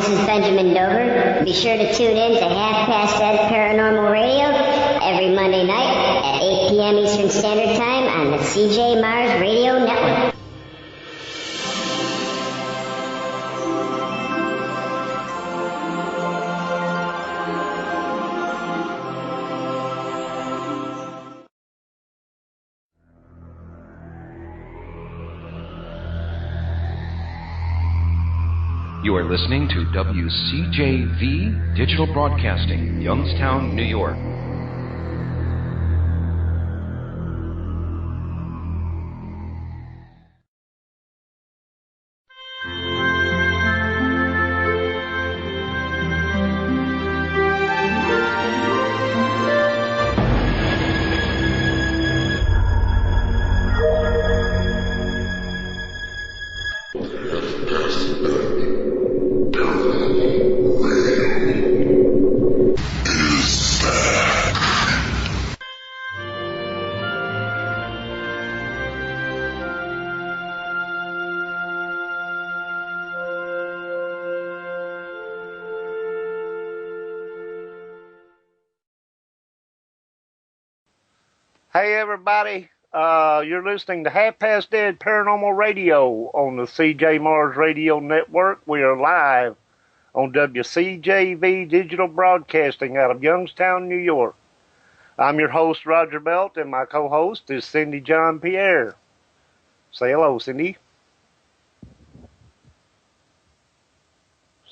this is Benjamin Dover. Be sure to tune in to Half Past Ed Paranormal Radio every Monday night at 8 p.m. Eastern Standard Time on the CJ Mars Radio Network. You are listening to WCJV Digital Broadcasting, Youngstown, New York. Hey everybody, you're listening to Half Past Dead Paranormal Radio on the CJ Mars Radio Network. We are live on WCJV Digital Broadcasting out of Youngstown, New York. I'm your host, Roger Belt, and my co-host is Cindy John Pierre. Say hello, Cindy.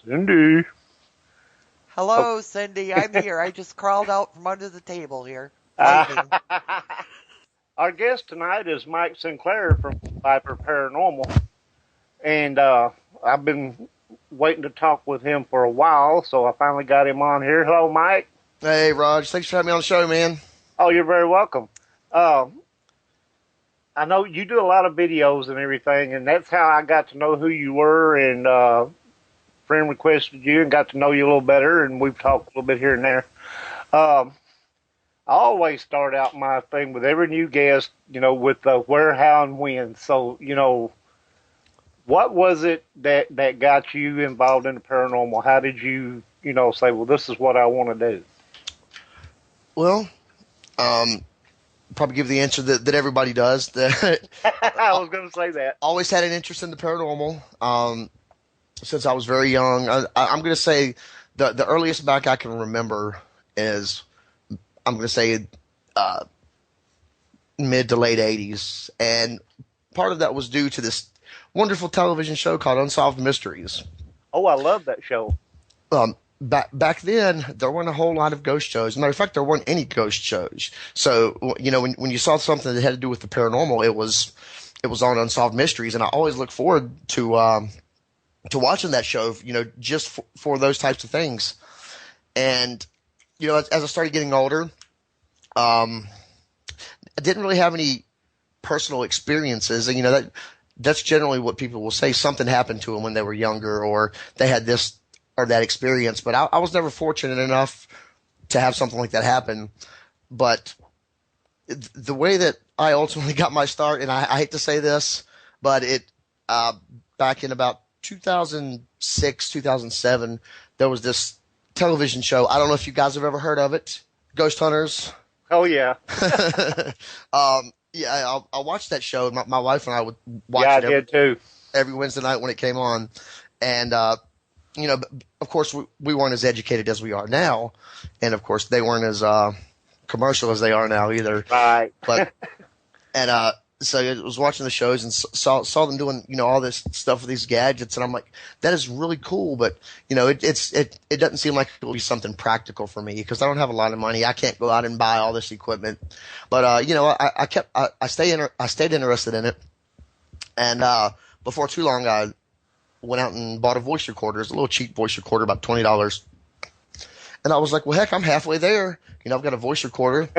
Cindy. Hello, Cindy. I'm here. I just crawled out from under the table here. Our guest tonight is Mike StClair from Viper Paranormal, and I've been waiting to talk with him for a while, so I finally got him on here. Hello, Mike. Hey, Raj. Thanks for having me on the show, man. Oh, you're very welcome. I know you do a lot of videos and everything, and that's how I got to know who you were, and friend requested you and got to know you a little better, and we've talked a little bit here and there. I always start out my thing with every new guest, with the where, how, and when. So, what was it that got you involved in the paranormal? How did you, say, well, this is what I want to do? Well, probably give the answer that everybody does. I was going to say that. Always had an interest in the paranormal since I was very young. I'm going to say the earliest back I can remember is, I'm going to say mid to late 80s. And part of that was due to this wonderful television show called Unsolved Mysteries. Oh, I love that show. Back then, there weren't a whole lot of ghost shows. As a matter of fact, there weren't any ghost shows. So, when you saw something that had to do with the paranormal, it was on Unsolved Mysteries. And I always look forward to watching that show, just for those types of things. And as I started getting older, I didn't really have any personal experiences. And, that's generally what people will say. Something happened to them when they were younger, or they had this or that experience. But I was never fortunate enough to have something like that happen. But the way that I ultimately got my start, and I hate to say this, but back in about 2006, 2007, there was this television show. I don't know if you guys have ever heard of it. Ghost Hunters. Oh, yeah. Yeah, I watched that show. My wife and I would watch it. I did too. Every Wednesday night when it came on. And, of course, we weren't as educated as we are now. And, of course, they weren't as commercial as they are now either. Right. But, so I was watching the shows and saw them doing, all this stuff with these gadgets, and I'm like, that is really cool, but it doesn't seem like it will be something practical for me because I don't have a lot of money. I can't go out and buy all this equipment, but I stayed interested in it, and before too long I went out and bought a voice recorder. It's a little cheap voice recorder, about $20, and I was like, well, heck, I'm halfway there. I've got a voice recorder.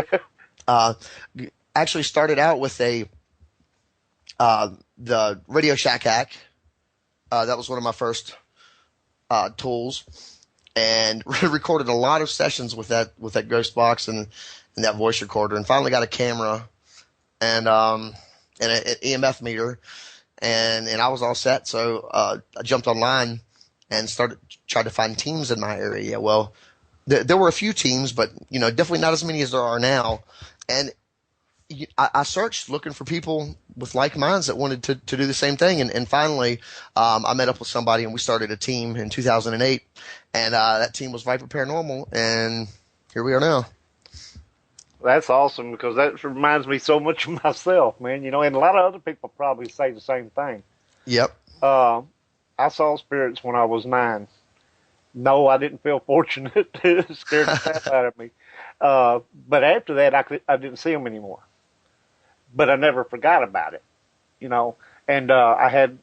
Actually started out with the Radio Shack hack. That was one of my first tools, and recorded a lot of sessions with that ghost box and that voice recorder, and finally got a camera and an EMF meter, and I was all set. So I jumped online and tried to find teams in my area. Well, there were a few teams, but definitely not as many as there are now. And I searched looking for people with like minds that wanted to do the same thing. And finally, I met up with somebody and we started a team in 2008. And that team was Viper Paranormal. And here we are now. That's awesome, because that reminds me so much of myself, man. And a lot of other people probably say the same thing. Yep. I saw spirits when I was 9. No, I didn't feel fortunate. It scared the crap out of me. But after that, I didn't see them anymore. But I never forgot about it, And I had a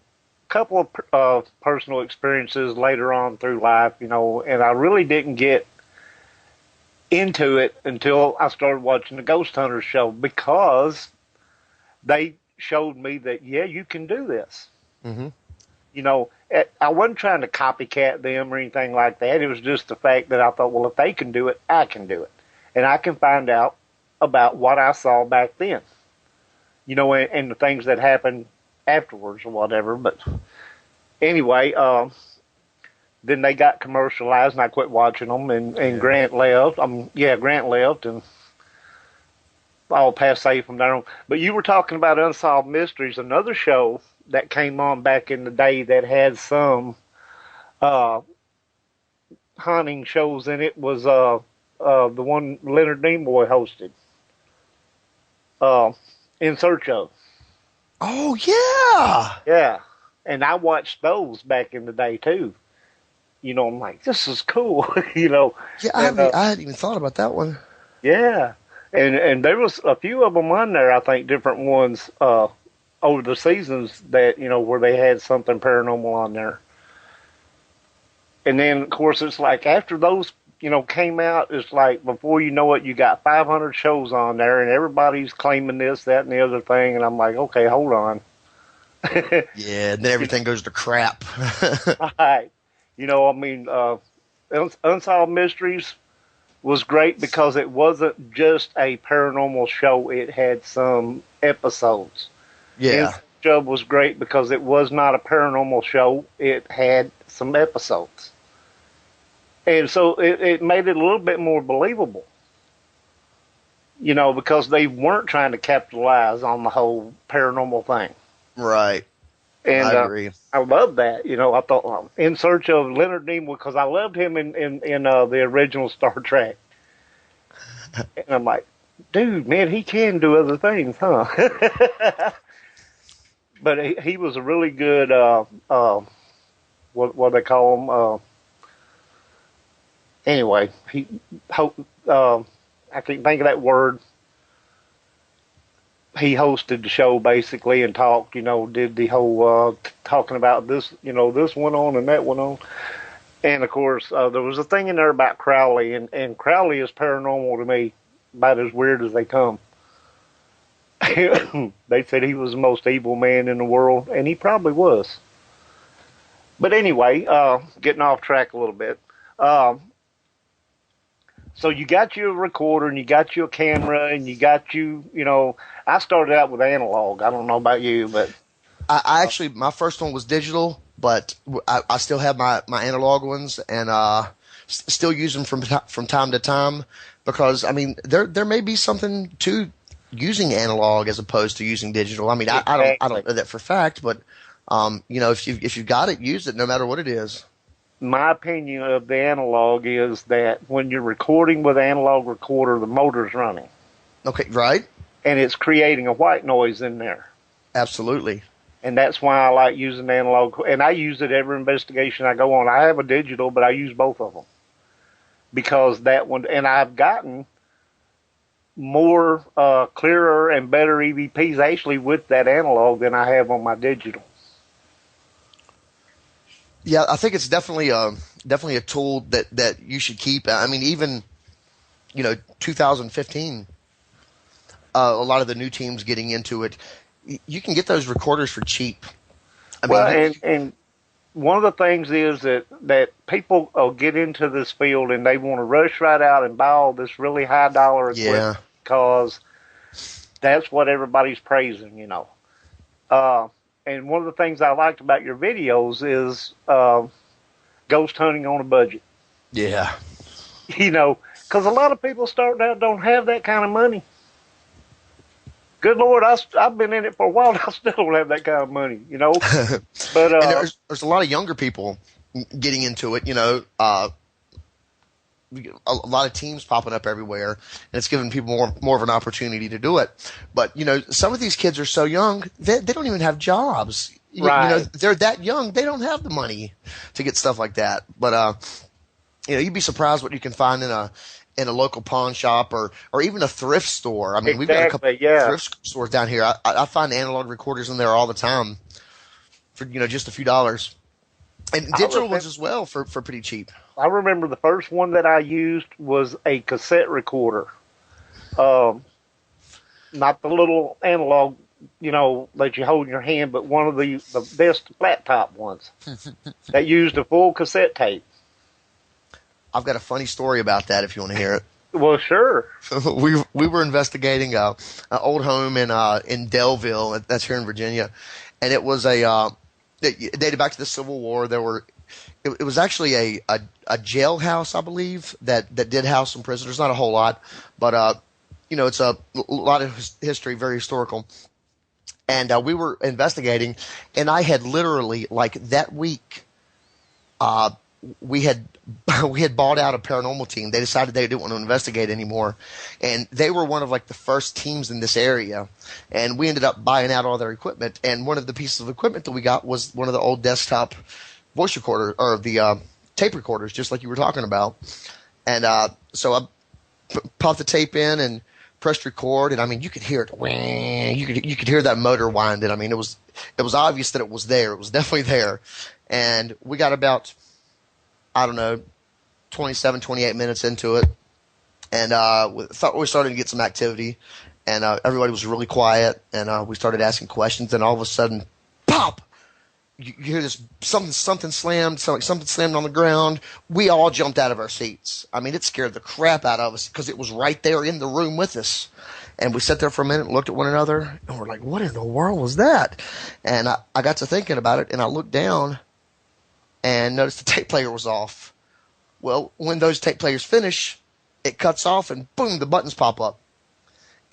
couple of personal experiences later on through life, and I really didn't get into it until I started watching the Ghost Hunters show, because they showed me that, yeah, you can do this. Mm-hmm. I wasn't trying to copycat them or anything like that. It was just the fact that I thought, well, if they can do it, I can do it. And I can find out about what I saw back then, and the things that happened afterwards or whatever. But anyway, then they got commercialized and I quit watching them, and Grant left. Grant left, and all passe from there on. But you were talking about Unsolved Mysteries, another show that came on back in the day that had some haunting shows in it, was the one Leonard Nimoy hosted, In Search Of. Oh, yeah! Yeah, and I watched those back in the day, too. I'm like, this is cool, Yeah, I hadn't even thought about that one. Yeah, and there was a few of them on there, I think, different ones, over the seasons that, where they had something paranormal on there. And then, of course, it's like after those, came out, it's like before you know it, you got 500 shows on there and everybody's claiming this, that, and the other thing. And I'm like, okay, hold on. Yeah, and then everything goes to crap. Right. Unsolved Mysteries was great because it wasn't just a paranormal show. It had some episodes. Yeah. Job was great because it was not a paranormal show. It had some episodes. And so it made it a little bit more believable, because they weren't trying to capitalize on the whole paranormal thing. Right. And I agree. I love that. I thought, In Search Of Leonard Nimoy, because I loved him in the original Star Trek. And I'm like, dude, man, he can do other things, huh? But he was a really good, what they call him? Anyway, I can't think of that word. He hosted the show basically and talked, did the whole talking about this, this went on and that went on. And of course, there was a thing in there about Crowley, and Crowley is paranormal to me, about as weird as they come. They said he was the most evil man in the world, and he probably was. But anyway, getting off track a little bit. So you got your recorder and you got your camera and you got I started out with analog. I don't know about you, but I actually, my first one was digital, but I still have my analog ones and still use them from time to time, because I mean there may be something to using analog as opposed to using digital. I mean, I don't know that for fact, but if you've got it, use it no matter what it is. My opinion of the analog is that when you're recording with an analog recorder, the motor's running. Okay, right. And it's creating a white noise in there. Absolutely. And that's why I like using analog. And I use it every investigation I go on. I have a digital, but I use both of them. Because that one, and I've gotten more clearer and better EVPs actually with that analog than I have on my digital. Yeah, I think it's definitely a tool that you should keep. I mean, even 2015, a lot of the new teams getting into it, you can get those recorders for cheap. And one of the things is that people get into this field and they want to rush right out and buy all this really high dollar equipment because that's what everybody's praising, And one of the things I liked about your videos is ghost hunting on a budget. Yeah. Because a lot of people starting out don't have that kind of money. Good Lord, I've been in it for a while. I still don't have that kind of money, But and there's a lot of younger people getting into it. A lot of teams popping up everywhere, and it's giving people more of an opportunity to do it. But some of these kids are so young they don't even have jobs. Right. They're that young, they don't have the money to get stuff like that. But you'd be surprised what you can find in a local pawn shop or even a thrift store. I mean, we've got a couple thrift stores down here. I find analog recorders in there all the time for just a few dollars, and digital ones as well for pretty cheap. I remember the first one that I used was a cassette recorder, not the little analog, that you hold in your hand, but one of the best flat top ones that used a full cassette tape. I've got a funny story about that if you want to hear it. Well, sure. We were investigating an old home in Delville, that's here in Virginia, and it was it dated back to the Civil War. It was actually a jailhouse, I believe, that did house some prisoners. Not a whole lot, but it's a lot of history, very historical. And we were investigating, and I had literally, like, that week, we had bought out a paranormal team. They decided they didn't want to investigate anymore, and they were one of like the first teams in this area. And we ended up buying out all their equipment. And one of the pieces of equipment that we got was one of the old desktop voice recorder or the tape recorders, just like you were talking about. And so I popped the tape in and pressed record, and I mean, you could hear it. You could hear that motor winding. I mean, it was obvious that it was there. It was definitely there. And we got about, I don't know, 27, 28 minutes into it, and we thought we started to get some activity, and everybody was really quiet, and we started asking questions, and all of a sudden, pop! You hear this something slammed, something slammed on the ground. We all jumped out of our seats. I mean, it scared the crap out of us because it was right there in the room with us. And we sat there for a minute and looked at one another, and we're like, what in the world was that? And I got to thinking about it, and I looked down and noticed the tape player was off. Well, when those tape players finish, it cuts off, and boom, the buttons pop up.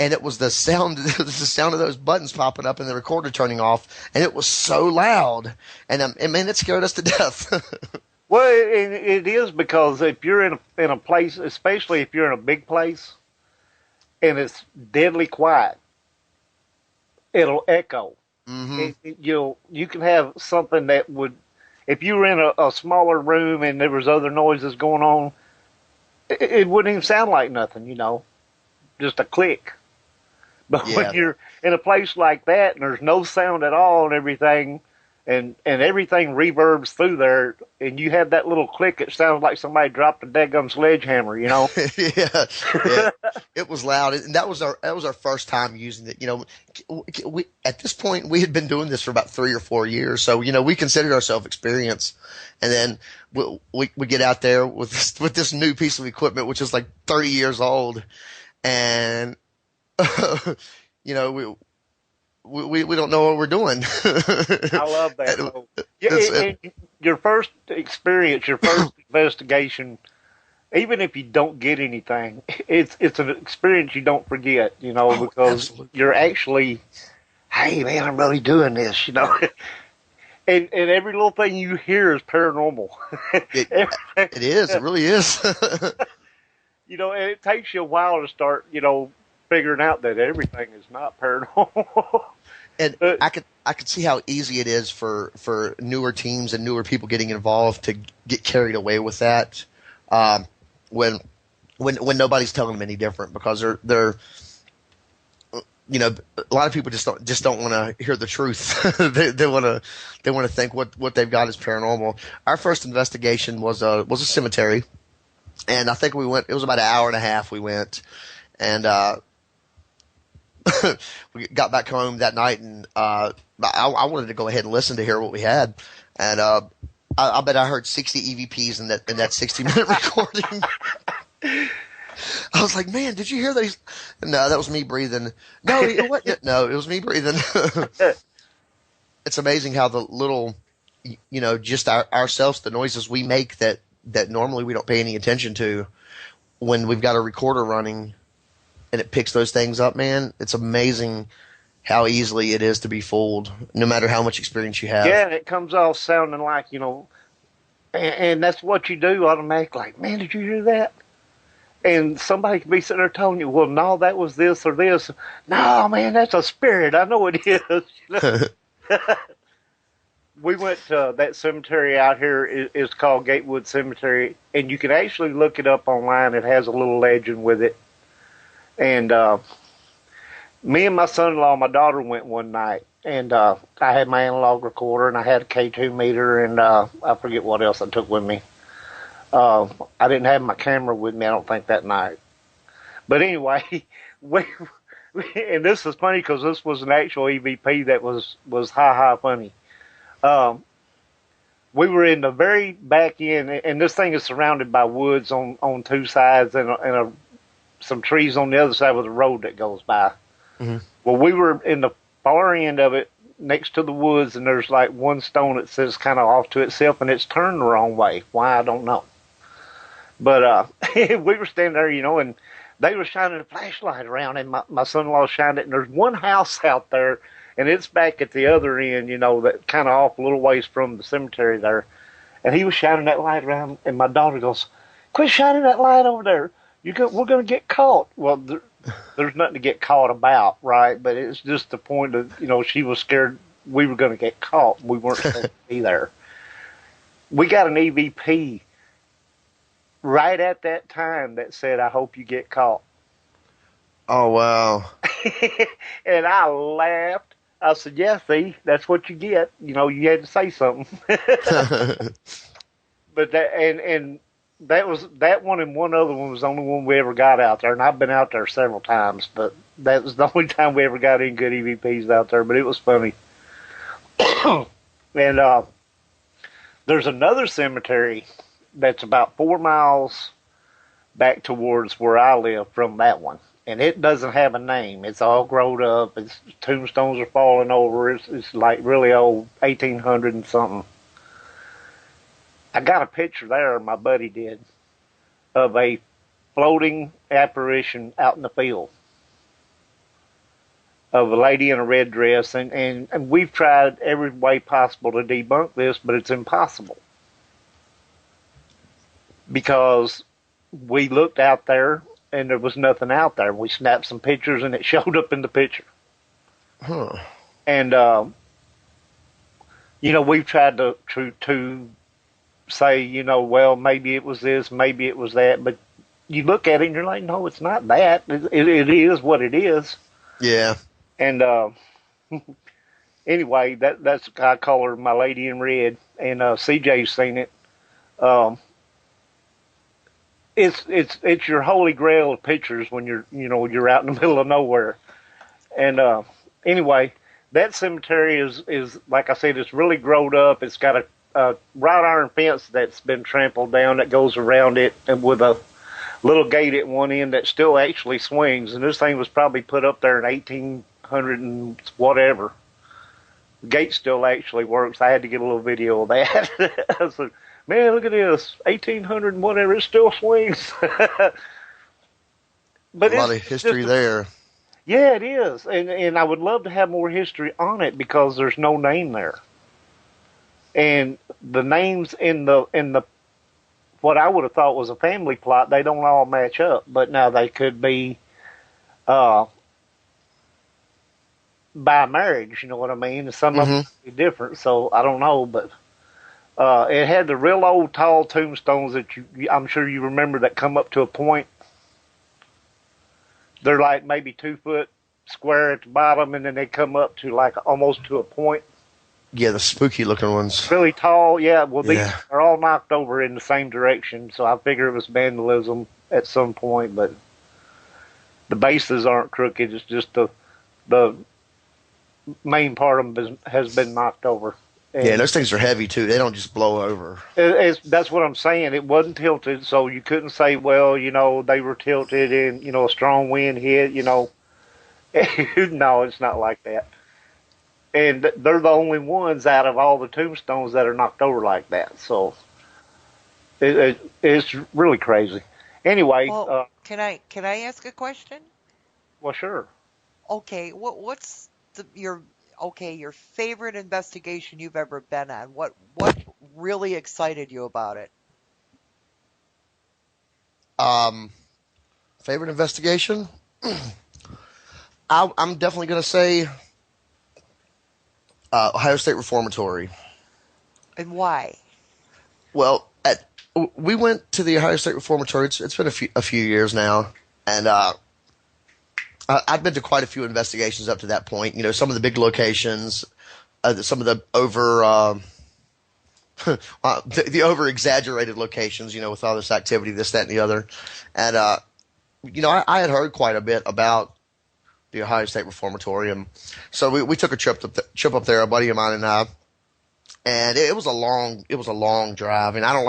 And it was the sound of those buttons popping up and the recorder turning off, and it was so loud. And it scared us to death. Well, it is, because if you're in a place, especially if you're in a big place, and it's deadly quiet, it'll echo. Mm-hmm. You can have something that would, if you were in a smaller room and there was other noises going on, it wouldn't even sound like nothing, just a click. But when you're in a place like that and there's no sound at all and everything, and everything reverbs through there, and you have that little click, it sounds like somebody dropped a daggum sledgehammer, yeah. It was loud, and that was our first time using it. We at this point we had been doing this for about 3 or 4 years, so we considered ourselves experienced. And then we get out there with this new piece of equipment, which is like 30 years old, and we don't know what we're doing. I love that. Your first experience, your first investigation, even if you don't get anything, it's an experience you don't forget, because absolutely. You're actually, hey man, I'm really doing this, and every little thing you hear is paranormal. It is. It really is. And it takes you a while to start, figuring out that everything is not paranormal. And I could see how easy it is for newer teams and newer people getting involved to get carried away with that, when nobody's telling them any different, because they're a lot of people just don't want to hear the truth. they want to think what they've got is paranormal. Our first investigation was a cemetery, and I think we went. It was about an hour and a half. We went, and we got back home that night, and I wanted to go ahead and listen to hear what we had, and I bet I heard 60 EVPs in that 60-minute recording. I was like, man, did you hear that? No, that was me breathing. No, what? No, it was me breathing. It's amazing how the little just ourselves, the noises we make that normally we don't pay any attention to, when we've got a recorder running and it picks those things up, man, it's amazing how easily it is to be fooled, no matter how much experience you have. Yeah, and it comes off sounding like, and that's what you do automatically. Like, man, did you hear that? And somebody could be sitting there telling you, well, no, that was this or this. No, man, that's a spirit. I know it is. We went to that cemetery out here. It's called Gatewood Cemetery, and you can actually look it up online. It has a little legend with it. And me and my son-in-law, my daughter went one night, and I had my analog recorder, and I had a K2 meter, and I forget what else I took with me. I didn't have my camera with me, I don't think, that night. But anyway, and this is funny because this was an actual EVP that was funny. We were in the very back end, and this thing is surrounded by woods on two sides and some trees on the other side with a road that goes by. Mm-hmm. Well, we were in the far end of it next to the woods, and there's like one stone that sits kind of off to itself, and it's turned the wrong way. Why, I don't know. But we were standing there, and they were shining a flashlight around, and my son-in-law shined it, and there's one house out there, and it's back at the other end, that kind of off a little ways from the cemetery there. And he was shining that light around, and my daughter goes, "Quit shining that light over there. We're going to get caught." Well, there's nothing to get caught about, right? But it's just the point of, she was scared we were going to get caught. We weren't supposed to be there. We got an EVP right at that time that said, "I hope you get caught." Oh, wow. And I laughed. I said, "Yeah, see, that's what you get. You had to say something." But that was that one, and one other one was the only one we ever got out there. And I've been out there several times, but that was the only time we ever got any good EVPs out there. But it was funny. And there's another cemetery that's about 4 miles back towards where I live from that one. And it doesn't have a name. It's all grown up. Its tombstones are falling over. It's like really old, 1800 and something. I got a picture there, my buddy did, of a floating apparition out in the field of a lady in a red dress. And we've tried every way possible to debunk this, but it's impossible. Because we looked out there, and there was nothing out there. We snapped some pictures, and it showed up in the picture. Huh. And, we've tried to say, well, maybe it was this, maybe it was that. But you look at it, and you're like, no, it's not that. It is what it is. Yeah. And anyway, that's I call her my lady in red, and CJ's seen it. It's your holy grail of pictures when you're out in the middle of nowhere. And anyway, that cemetery is like I said, it's really grown up. It's got a wrought iron fence that's been trampled down that goes around it, and with a little gate at one end that still actually swings. And this thing was probably put up there in 1800 and whatever. The gate still actually works. I had to get a little video of that. I said, "Man, look at this, 1800 and whatever, it still swings." But a lot of history there. Yeah, it is. And I would love to have more history on it because there's no name there. And the names in the what I would have thought was a family plot, they don't all match up. But now they could be by marriage, you know what I mean? And some of them be different, so I don't know, but it had the real old tall tombstones that I'm sure you remember that come up to a point. They're like maybe 2 foot square at the bottom, and then they come up to like almost to a point. Yeah, the spooky looking ones. Really tall, yeah. Well, these are all knocked over in the same direction, so I figure it was vandalism at some point, but the bases aren't crooked. It's just the main part of them has been knocked over. And yeah, those things are heavy, too. They don't just blow over. That's what I'm saying. It wasn't tilted, so you couldn't say, well, they were tilted and, a strong wind hit, No, it's not like that. and they're the only ones out of all the tombstones that are knocked over like that. So it's really crazy. Anyway, Well, can I ask a question? well, sure. Okay, what's your favorite investigation you've ever been on? What really excited you about it? Um, Favorite investigation? I'm definitely going to say Ohio State Reformatory. And why? Well, we went to the Ohio State Reformatory. It's been a few years now, and I've been to quite a few investigations up to that point. You know, some of the big locations, some of the the over exaggerated locations. You know, with all this activity, this, that, and the other, and you know, I had heard quite a bit about the Ohio State Reformatory, and so we took a trip up there, a buddy of mine and I. And it was a long drive, and I don't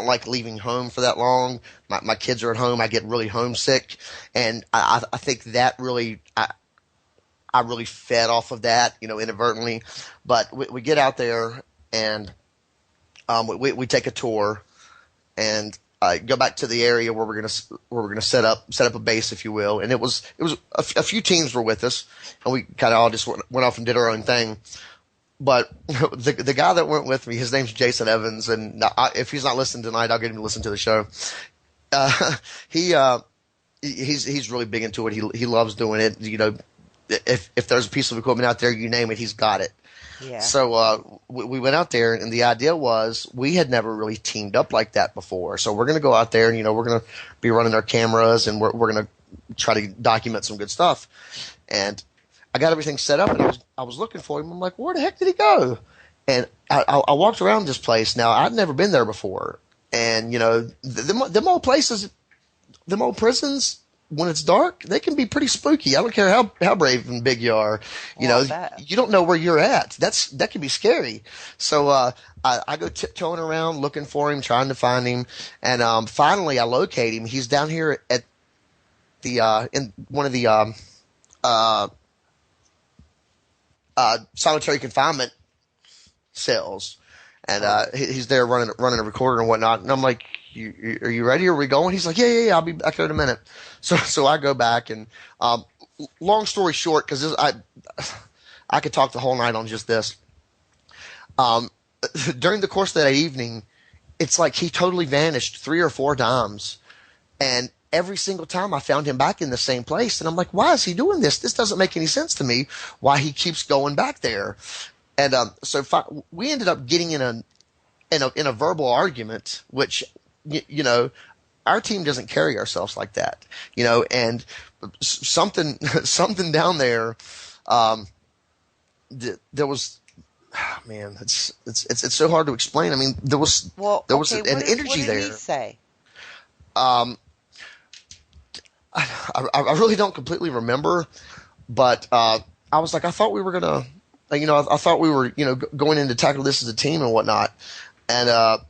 like leaving home for that long. My kids are at home. I get really homesick, and I think that really, I really fed off of that, you know, inadvertently. But we get out there, and we take a tour, and go back to the area where we're gonna set up a base, if you will. And it was a few teams were with us, and we kind of all just went off and did our own thing. But the guy that went with me, his name's Jason Evans, and if he's not listening tonight, I'll get him to listen to the show. He's really big into it. He loves doing it. You know, if there's a piece of equipment out there, you name it, he's got it. Yeah. So we went out there, and the idea was we had never really teamed up like that before. So we're going to go out there, and you know, we're going to be running our cameras, and we're going to try to document some good stuff. And I got everything set up, and I was looking for him. I'm like, where the heck did he go? And I walked around this place. Now, I'd never been there before. And, you know, them old places, them old prisons, when it's dark, they can be pretty spooky. I don't care how brave and big you are. You know, you don't know where you're at. That can be scary. So I go tiptoeing around looking for him, trying to find him. And finally, I locate him. He's down here at the in one of the solitary confinement cells, and he's there running a recorder and whatnot. And I'm like, "Are you ready? Are we going?" He's like, "Yeah. I'll be back there in a minute." So I go back, and long story short, because I could talk the whole night on just this. During the course of that evening, it's like he totally vanished 3 or 4 times, and every single time I found him back in the same place. And I'm like, why is he doing this? This doesn't make any sense to me, why he keeps going back there. And so we ended up getting in a verbal argument, which, you know, our team doesn't carry ourselves like that, you know, and something down there was, man, it's so hard to explain. I mean, there was an energy there. What did he say? I really don't completely remember, but I was like, I thought we were gonna, you know, I thought we were, you know, going in to tackle this as a team and whatnot. And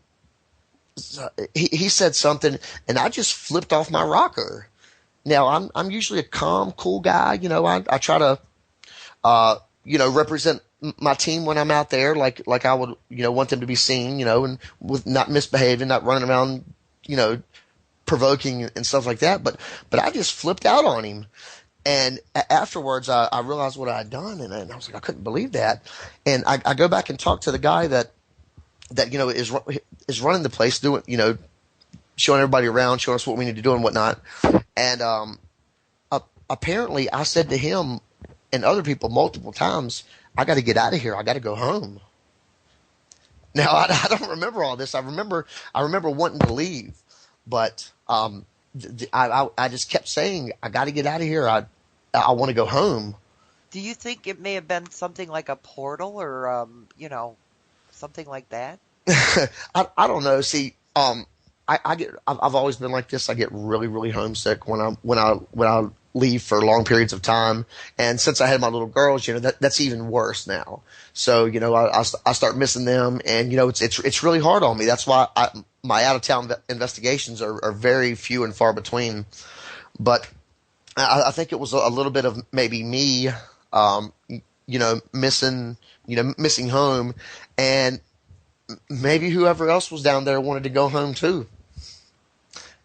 he said something, and I just flipped off my rocker. Now I'm usually a calm, cool guy. You know, I try to you know, represent my team when I'm out there, like I would, you know, want them to be seen, you know, and with not misbehaving, not running around, you know, provoking and stuff like that, but I just flipped out on him, and afterwards I realized what I had done, and I was like, I couldn't believe that, and I go back and talk to the guy that you know is running the place, doing, you know, showing everybody around, showing us what we need to do and whatnot, and apparently I said to him and other people multiple times, I got to get out of here, I got to go home. Now I don't remember all this. I remember wanting to leave. But I just kept saying, I got to get out of here. I want to go home. Do you think it may have been something like a portal, or you know, something like that? I don't know. See, I've always been like this. I get really, really homesick when I leave for long periods of time. And since I had my little girls, you know, that's even worse now. So, you know, I start missing them, and, you know, it's really hard on me. That's why my out of town investigations are very few and far between. But I think it was a little bit of maybe me, you missing home, and maybe whoever else was down there wanted to go home too,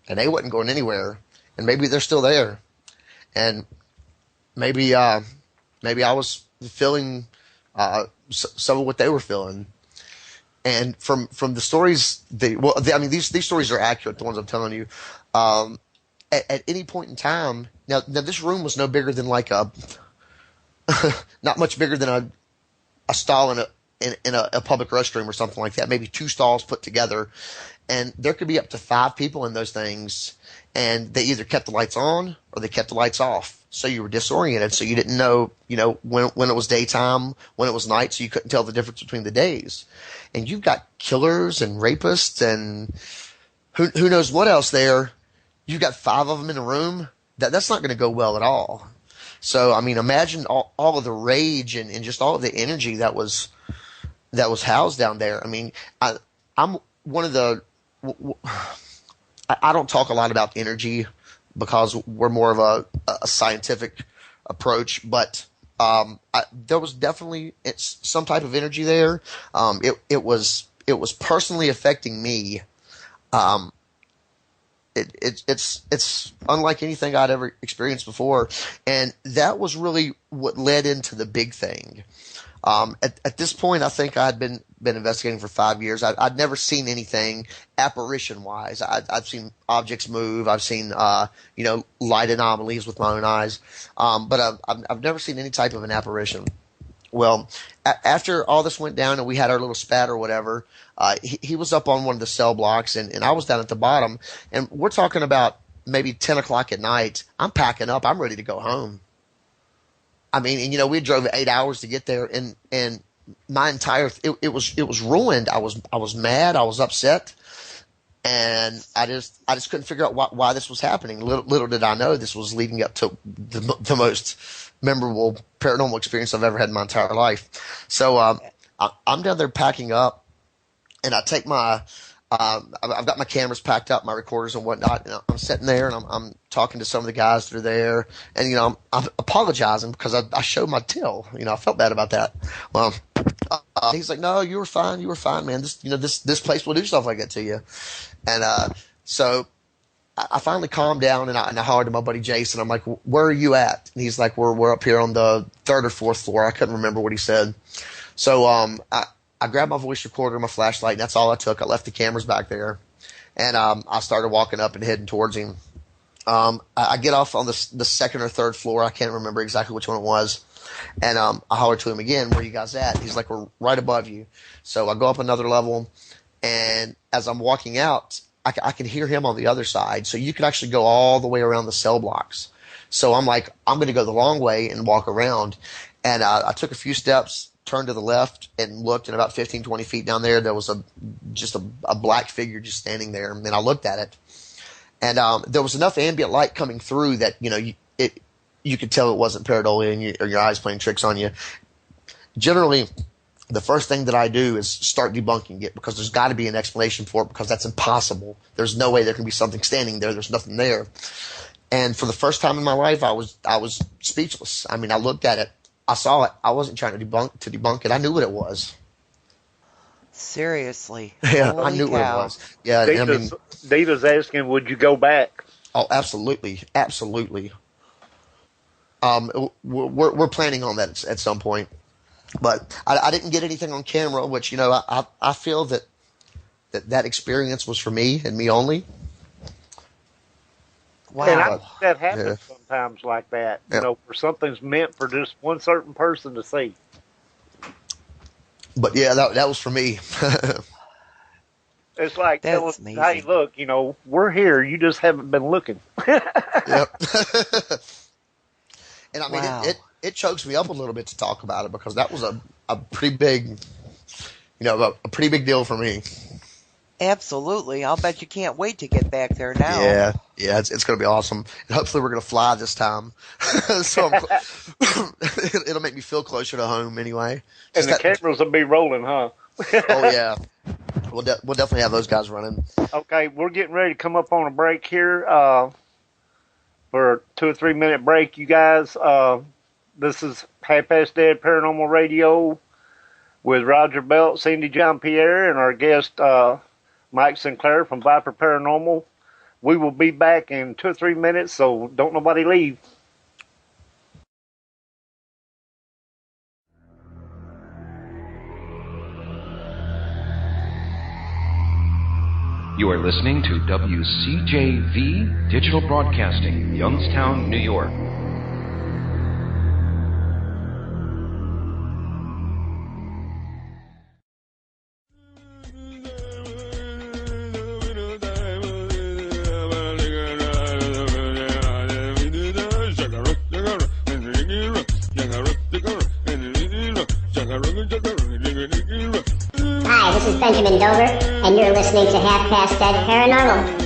and they wasn't going anywhere, and maybe they're still there, and maybe I was feeling some of what they were feeling. And from the stories, these stories are accurate, the ones I'm telling you. At any point in time, now this room was no bigger than like not much bigger than a stall in a public restroom or something like that, maybe 2 stalls put together. And there could be up to 5 people in those things, and they either kept the lights on or they kept the lights off. So you were disoriented, so you didn't know, when it was daytime, when it was night, so you couldn't tell the difference between the days. And you've got killers and rapists and who knows what else there. You've got 5 of them in a room. That's not going to go well at all. So, I mean, imagine all of the rage and just all of the energy that was housed down there. I mean, I'm one of the I don't talk a lot about energy because we're more of a scientific approach, but there was definitely some type of energy there. It was personally affecting me. It's unlike anything I'd ever experienced before, and that was really what led into the big thing. At this point, I think I'd been investigating for 5 years. I'd never seen anything apparition-wise. I've seen objects move. I've seen, light anomalies with my own eyes. But I've never seen any type of an apparition. Well, after all this went down and we had our little spat or whatever, he was up on one of the cell blocks and I was down at the bottom. And we're talking about maybe 10 o'clock at night. I'm packing up. I'm ready to go home. I mean, and, we drove 8 hours to get there, and my entire it was ruined. I was mad. I was upset, and I just couldn't figure out why this was happening. Little did I know this was leading up to the most memorable paranormal experience I've ever had in my entire life. So I'm down there packing up, and I take my I've got my cameras packed up, my recorders and whatnot, and I'm sitting there and I'm talking to some of the guys that are there, and I'm apologizing because I showed my till. I felt bad about that. Well, he's like, "No, you were fine, man. This place will do stuff like that to you." And so I finally calmed down and I hollered to my buddy Jason. I'm like, "Where are you at?" And he's like, "We're up here on the 3rd or 4th floor." I couldn't remember what he said. So I grabbed my voice recorder and my flashlight, and that's all I took. I left the cameras back there, and I started walking up and heading towards him. I get off on the 2nd or 3rd floor. I can't remember exactly which one it was. And I hollered to him again, "Where you guys at?" He's like, "We're right above you." So I go up another level, and as I'm walking out, I can hear him on the other side. So you could actually go all the way around the cell blocks. So I'm like, I'm going to go the long way and walk around. And I took a few steps, turned to the left, and looked, and about 15, 20 feet down there was just a black figure just standing there. And I looked at it, and there was enough ambient light coming through that you could tell it wasn't pareidolia or your eyes playing tricks on you. Generally, the first thing that I do is start debunking it, because there's got to be an explanation for it, because that's impossible. There's no way there can be something standing there. There's nothing there. And for the first time in my life, I was speechless. I mean, I looked at it. I saw it. I wasn't trying to debunk it. I knew what it was. Seriously. Yeah, Holy I knew cow. what it was. Yeah, Dita's asking, would you go back? Oh, absolutely. Absolutely. We're planning on that at some point. But I didn't get anything on camera, which, I feel that experience was for me and me only. Wow. And I think that happens sometimes like that, where something's meant for just one certain person to see. But yeah, that was for me. It's like That's telling, amazing. "Hey, look, we're here. You just haven't been looking." Yep. And I mean, Wow. it chokes me up a little bit to talk about it, because that was a pretty big, a pretty big deal for me. Absolutely. I'll bet you can't wait to get back there now. Yeah, it's going to be awesome. And hopefully we're going to fly this time. So it'll make me feel closer to home anyway. And the cameras will be rolling, huh? Oh, yeah. We'll definitely have those guys running. Okay, we're getting ready to come up on a break here for a 2 or 3 minute break. You guys, This is Half Past Dead Paranormal Radio with Roger Belt, Cindy John Pierre, and our guest Mike StClair from Viper Paranormal. We will be back in 2 or 3 minutes, so don't nobody leave. You are listening to WCJV Digital Broadcasting, Youngstown, New York. Hi, this is Benjamin Dover, and you're listening to Half Past Dead Paranormal.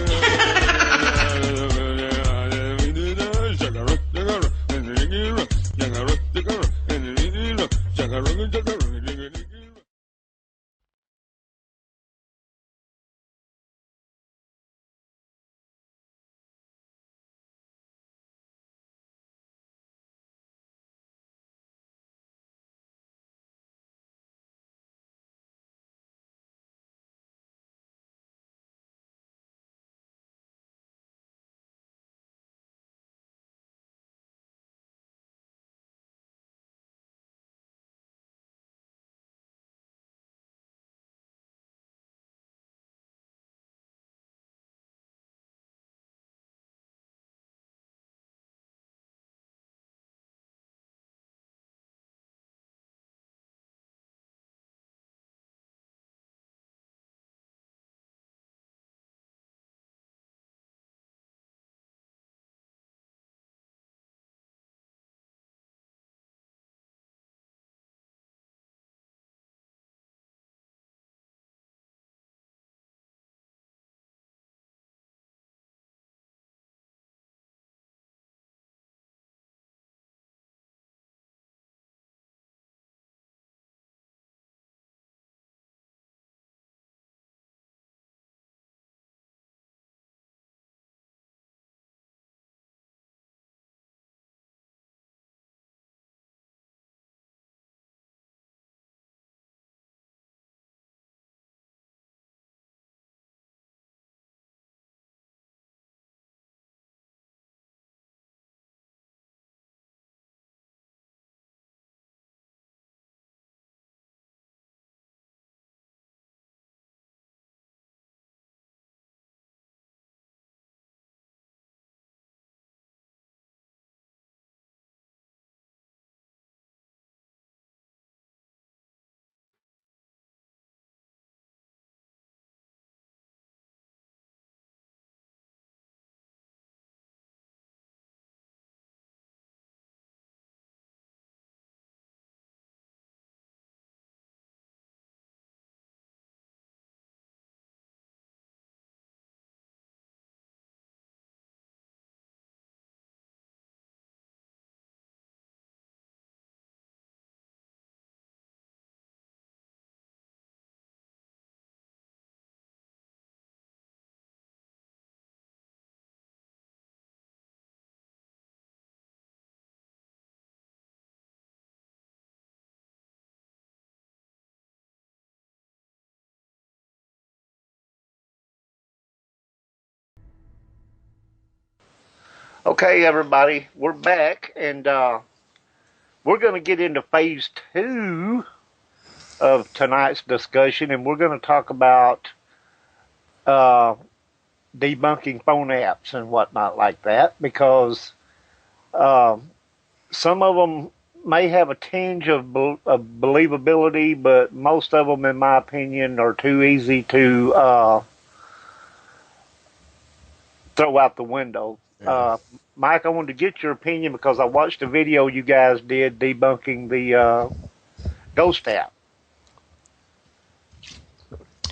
Okay, everybody, we're back, and we're going to get into phase 2 of tonight's discussion, and we're going to talk about uh, debunking phone apps and whatnot like that, because some of them may have a tinge of believability, but most of them, in my opinion, are too easy to throw out the window. Mike, I wanted to get your opinion because I watched a video you guys did debunking the ghost app.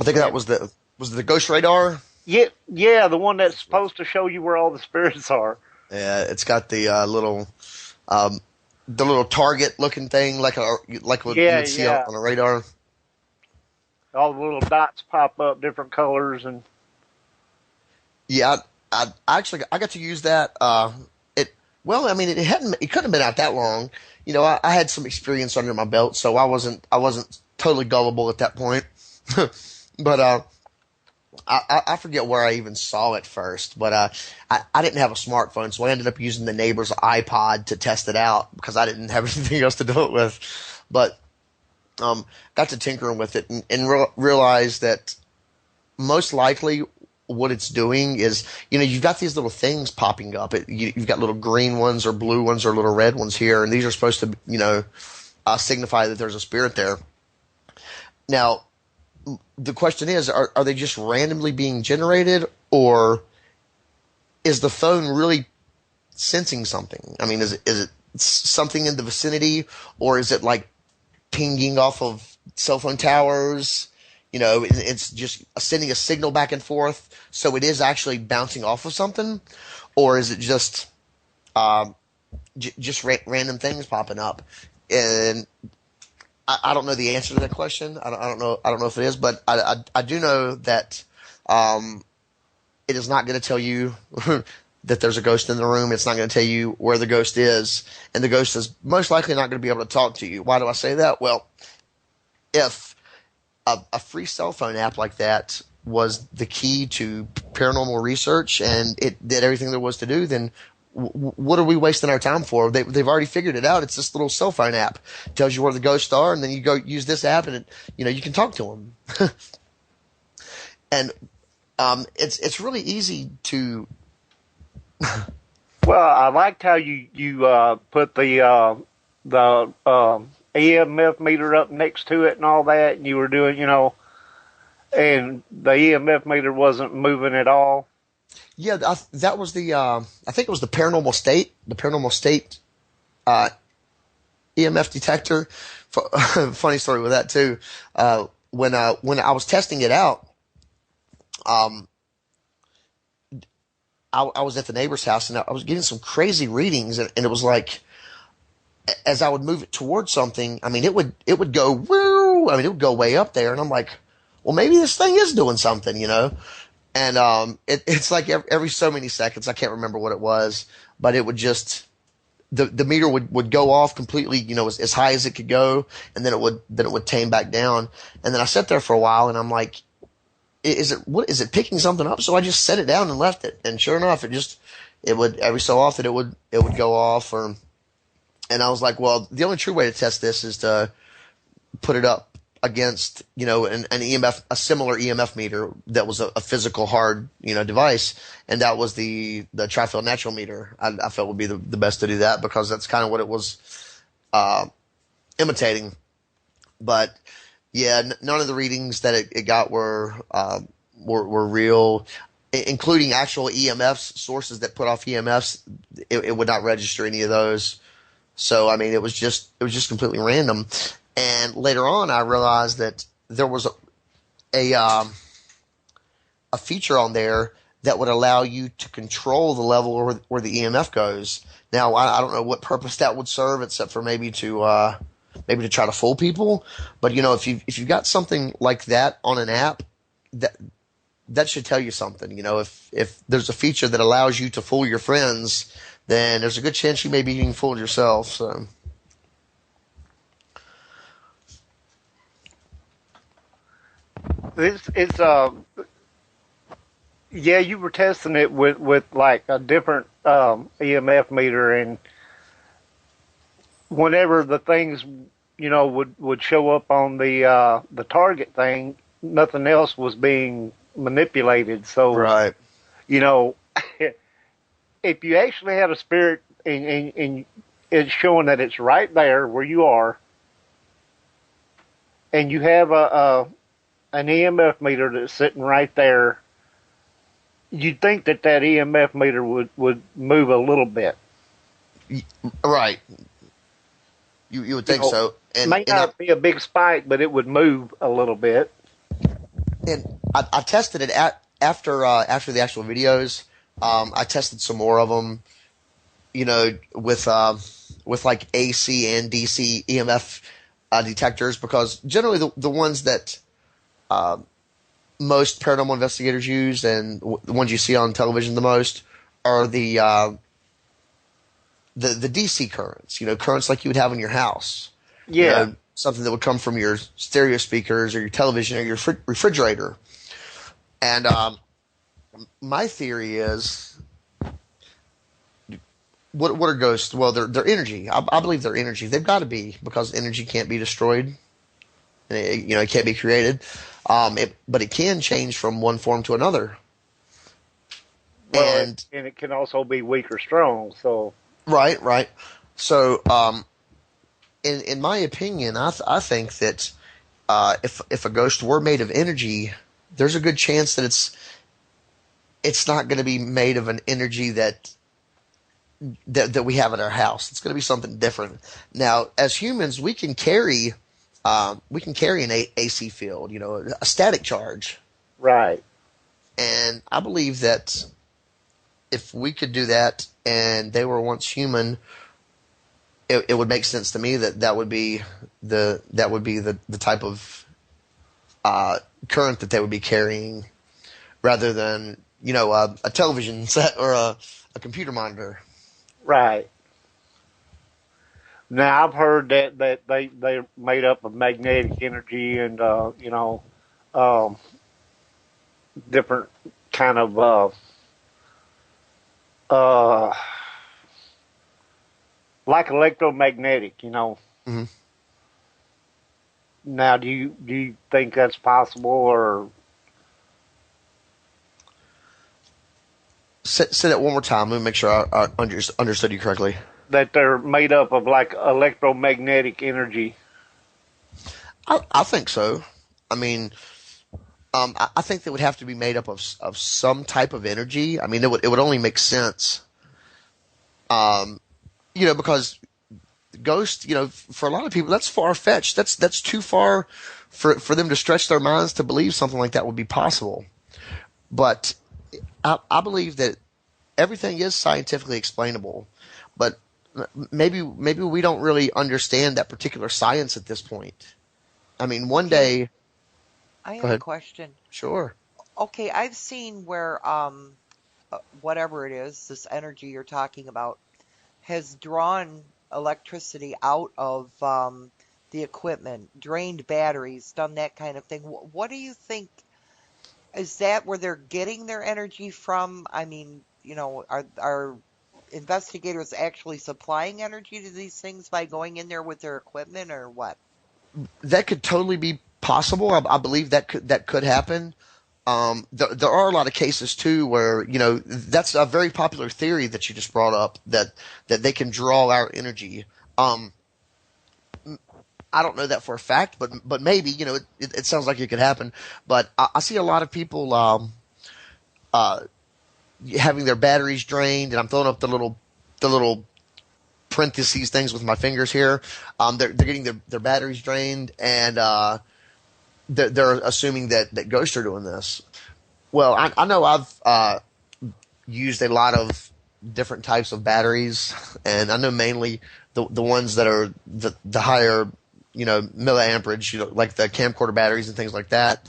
I think that was the Ghost Radar. Yeah, the one that's supposed to show you where all the spirits are. Yeah, it's got the little target looking thing like what you would see on a radar. All the little dots pop up, different colors, and yeah, I got to use that. Well, I mean, it couldn't have been out that long. You know, I had some experience under my belt, so I wasn't totally gullible at that point. But I forget where I even saw it first, but I didn't have a smartphone, so I ended up using the neighbor's iPod to test it out because I didn't have anything else to do it with. But got to tinkering with it and realized that most likely what it's doing is, you know, you've got these little things popping up. You've got little green ones or blue ones or little red ones here, and these are supposed to, you know, signify that there's a spirit there. Now, the question is, are they just randomly being generated, or is the phone really sensing something? I mean, is it something in the vicinity, or is it like pinging off of cell phone towers? You know, it's just sending a signal back and forth, so it is actually bouncing off of something, or is it just random things popping up? And I don't know the answer to that question. I don't know if it is, but I do know that it is not going to tell you that there's a ghost in the room. It's not going to tell you where the ghost is, and the ghost is most likely not going to be able to talk to you. Why do I say that? Well, if a free cell phone app like that was the key to paranormal research and it did everything there was to do, then what are we wasting our time for? They've already figured it out. It's this little cell phone app. It tells you where the ghosts are, and then you go use this app, and you can talk to them. And it's really easy to. Well, I liked how you put the EMF meter up next to it and all that, and you were doing, and the EMF meter wasn't moving at all. Yeah, that was I think it was the Paranormal State EMF detector. Funny story with that too. When I was testing it out, I was at the neighbor's house and I was getting some crazy readings, and it was like, as I would move it towards something, I mean, it would go woo. I mean, it would go way up there, and I'm like, well, maybe this thing is doing something, And it's like every so many seconds, I can't remember what it was, but it would just the meter would go off completely, as high as it could go, and then it would tame back down. And then I sat there for a while, and I'm like, is it picking something up? So I just set it down and left it, and sure enough, it would every so often it would go off, and I was like, well, the only true way to test this is to put it up against, an EMF, a similar EMF meter that was a physical hard, device. And that was the tri-field natural meter. I felt would be the best to do that because that's kind of what it was, imitating. But yeah, none of the readings that it got were real, including actual EMFs, sources that put off EMFs. It would not register any of those. So, I mean, it was just completely random. And later on, I realized that there was a feature on there that would allow you to control the level where the EMF goes. Now, I don't know what purpose that would serve, except for maybe to try to fool people. But if you've got something like that on an app, that should tell you something. If there's a feature that allows you to fool your friends, then there's a good chance you may be being fooled yourself. So. It's yeah, you were testing it with like a different EMF meter, and whenever the things would show up on the target thing, nothing else was being manipulated. So right, if you actually had a spirit and it's showing that it's right there where you are, and you have an EMF meter that's sitting right there, you'd think that EMF meter would move a little bit. Right. You would think so. And may not be a big spike, but it would move a little bit. And I tested it after the actual videos. I tested some more of them, with like AC and DC EMF detectors, because generally the ones that most paranormal investigators use and the ones you see on television the most are the the DC currents, currents like you would have in your house. Yeah. Something that would come from your stereo speakers or your television or your refrigerator. And my theory is, what are ghosts? Well, they're energy. I believe they're energy. They've got to be, because energy can't be destroyed. It can't be created. But it can change from one form to another. Well, and it can also be weak or strong. So right. So, in my opinion, I think that if a ghost were made of energy, there's a good chance that it's not going to be made of an energy that we have in our house. It's going to be something different. Now, as humans, we can carry an AC field, a static charge. right. And I believe that if we could do that and they were once human, it would make sense to me that would be the type of current that they would be carrying, rather than a television set or a computer monitor. Right. Now I've heard that they're made up of magnetic energy and different kind of like electromagnetic. Mm-hmm. Now, do you think that's possible, or Say that one more time. Let me make sure I understood you correctly. that they're made up of like electromagnetic energy? I think so. I mean, I think they would have to be made up of some type of energy. I mean, it would only make sense. Because ghosts, for a lot of people, that's far fetched. That's too far for them to stretch their minds to believe something like that would be possible. But I believe that everything is scientifically explainable, but maybe we don't really understand that particular science at this point. I mean, one day. I Go have a ahead. question. Sure. Okay, I've seen where whatever it is, this energy you're talking about, has drawn electricity out of the equipment, drained batteries, done that kind of thing. What do you think? Is that where they're getting their energy from? I mean, are investigators actually supplying energy to these things by going in there with their equipment, or what? That could totally be possible. I believe that could happen. There are a lot of cases too where that's a very popular theory that you just brought up, that they can draw our energy. I don't know that for a fact, but maybe it sounds like it could happen. But I see a lot of people having their batteries drained, and I'm throwing up the little parentheses things with my fingers here. They're getting their batteries drained, and they're assuming that ghosts are doing this. Well, I know I've used a lot of different types of batteries, and I know mainly the ones that are the higher milliamperage, like the camcorder batteries and things like that.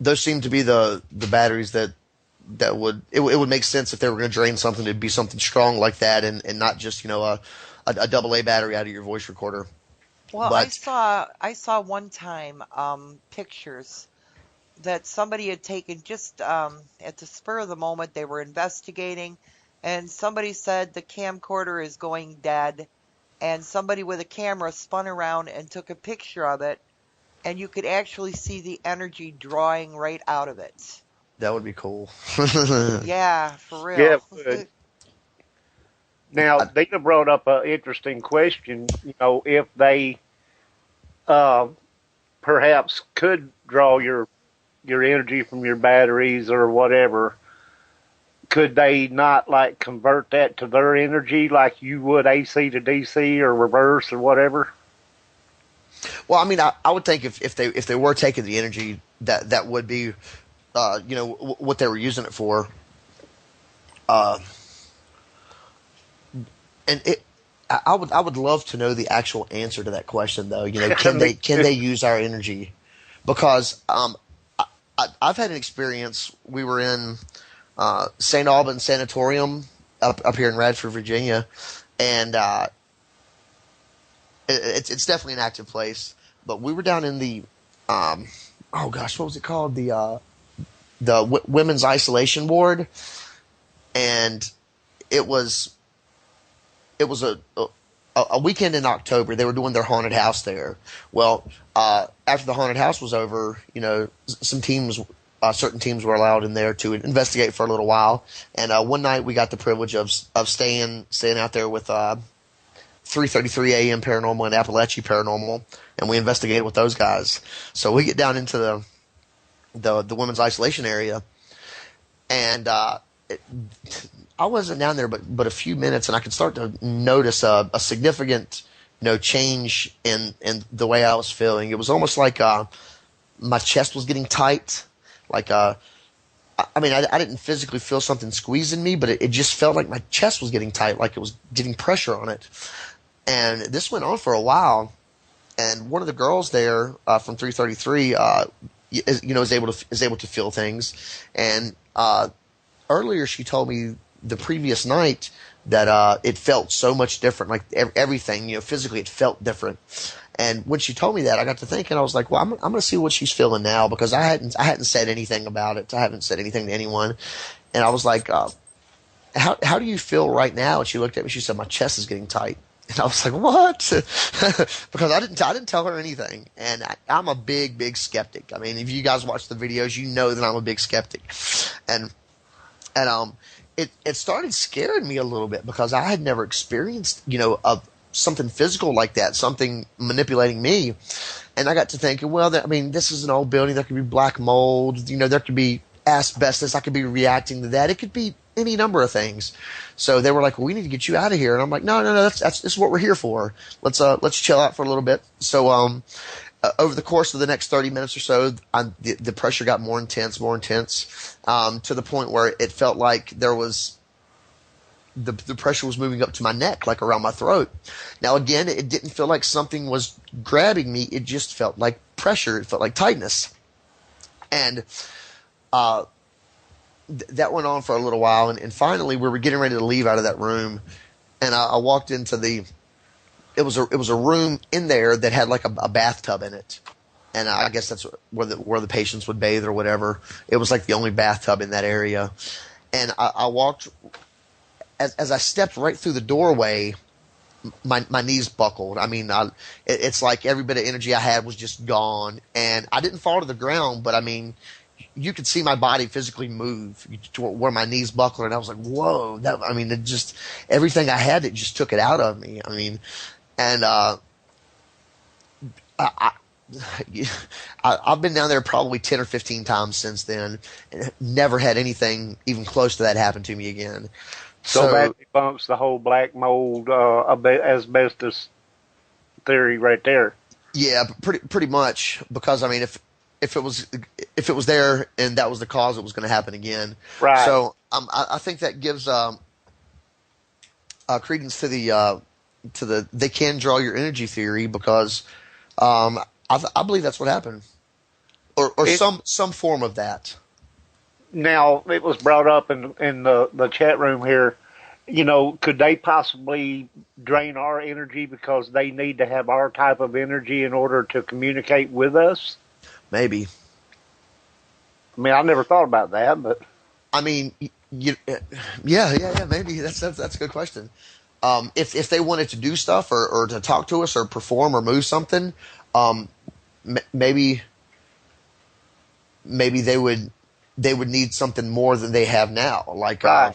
Those seem to be the batteries that would it would make sense if they were going to drain something. It'd be something strong like that, and not just a AA battery out of your voice recorder. Well, But I saw one time pictures that somebody had taken just at the spur of the moment. They were investigating, and somebody said the camcorder is going dead, and somebody with a camera spun around and took a picture of it, and you could actually see the energy drawing right out of it. that would be cool. Yeah, for Yeah, real. it would. Now, Dina brought up an interesting question. If they perhaps could draw your energy from your batteries or whatever, could they not like convert that to their energy like you would AC to DC or reverse or whatever? Well, I mean, I would think if they were taking the energy, that would be what they were using it for. And I would love to know the actual answer to that question, though. Can they use our energy? Because I've had an experience. We were in St. Albans Sanatorium up here in Radford, Virginia, and it's definitely an active place. But we were down in the oh gosh, what was it called? The women's isolation ward, and it was a weekend in October. They were doing their haunted house there. Well, after the haunted house was over, some teams, certain teams were allowed in there to investigate for a little while. And one night we got the privilege of staying out there with 3:33 a.m. Paranormal and Appalachia Paranormal, and we investigated with those guys. So we get down into the women's isolation area, and I wasn't down there but a few minutes, and I could start to notice a significant change in the way I was feeling. It was almost like my chest was getting tight. Like I didn't physically feel something squeezing me, but it just felt like my chest was getting tight, like it was getting pressure on it. And this went on for a while. And one of the girls there from 333, is able to feel things. And earlier she told me the previous night that it felt so much different, like everything, physically it felt different. And when she told me that, I got to thinking, I was like, well, I'm going to see what she's feeling now, because I hadn't said anything about it. I haven't said anything to anyone. And I was like, how do you feel right now? And she looked at me, she said, my chest is getting tight. And I was like, what? Because I didn't tell her anything. And I'm a big skeptic. I mean, if you guys watch the videos, you know that I'm a big skeptic. And it started scaring me a little bit, because I had never experienced, something physical like that, something manipulating me. And I got to thinking, well, this is an old building. There could be black mold. There could be asbestos. I could be reacting to that. It could be any number of things. So they were like, well, we need to get you out of here. And I'm like, no, that's what we're here for. Let's chill out for a little bit. So, over the course of the next 30 minutes or so, the pressure got more intense, to the point where it felt like there was the pressure was moving up to my neck, like around my throat. Now, again, it didn't feel like something was grabbing me. It just felt like pressure. It felt like tightness. And that went on for a little while. And finally, we were getting ready to leave out of that room. And I walked into it was a room in there that had like a bathtub in it. And I guess that's where the patients would bathe or whatever. It was like the only bathtub in that area. And I walked, as I stepped right through the doorway, my knees buckled. I mean, it's like every bit of energy I had was just gone. And I didn't fall to the ground, but you could see my body physically move to where my knees buckled. And I was like, whoa, it just, everything I had, it just took it out of me. And I've been down there probably 10 or 15 times since then, and never had anything even close to that happen to me again. So that debunks the whole black mold asbestos theory right there. Yeah, pretty much, because if it was there and that was the cause, it was going to happen again. Right. So I think that gives credence to the they can draw your energy theory, because I believe that's what happened, or some form of that. Now, it was brought up in the chat room here, could they possibly drain our energy because they need to have our type of energy in order to communicate with us? Maybe. I never thought about that, but yeah, maybe that's a good question. If they wanted to do stuff or to talk to us or perform or move something, maybe they would need something more than they have now. Like, right.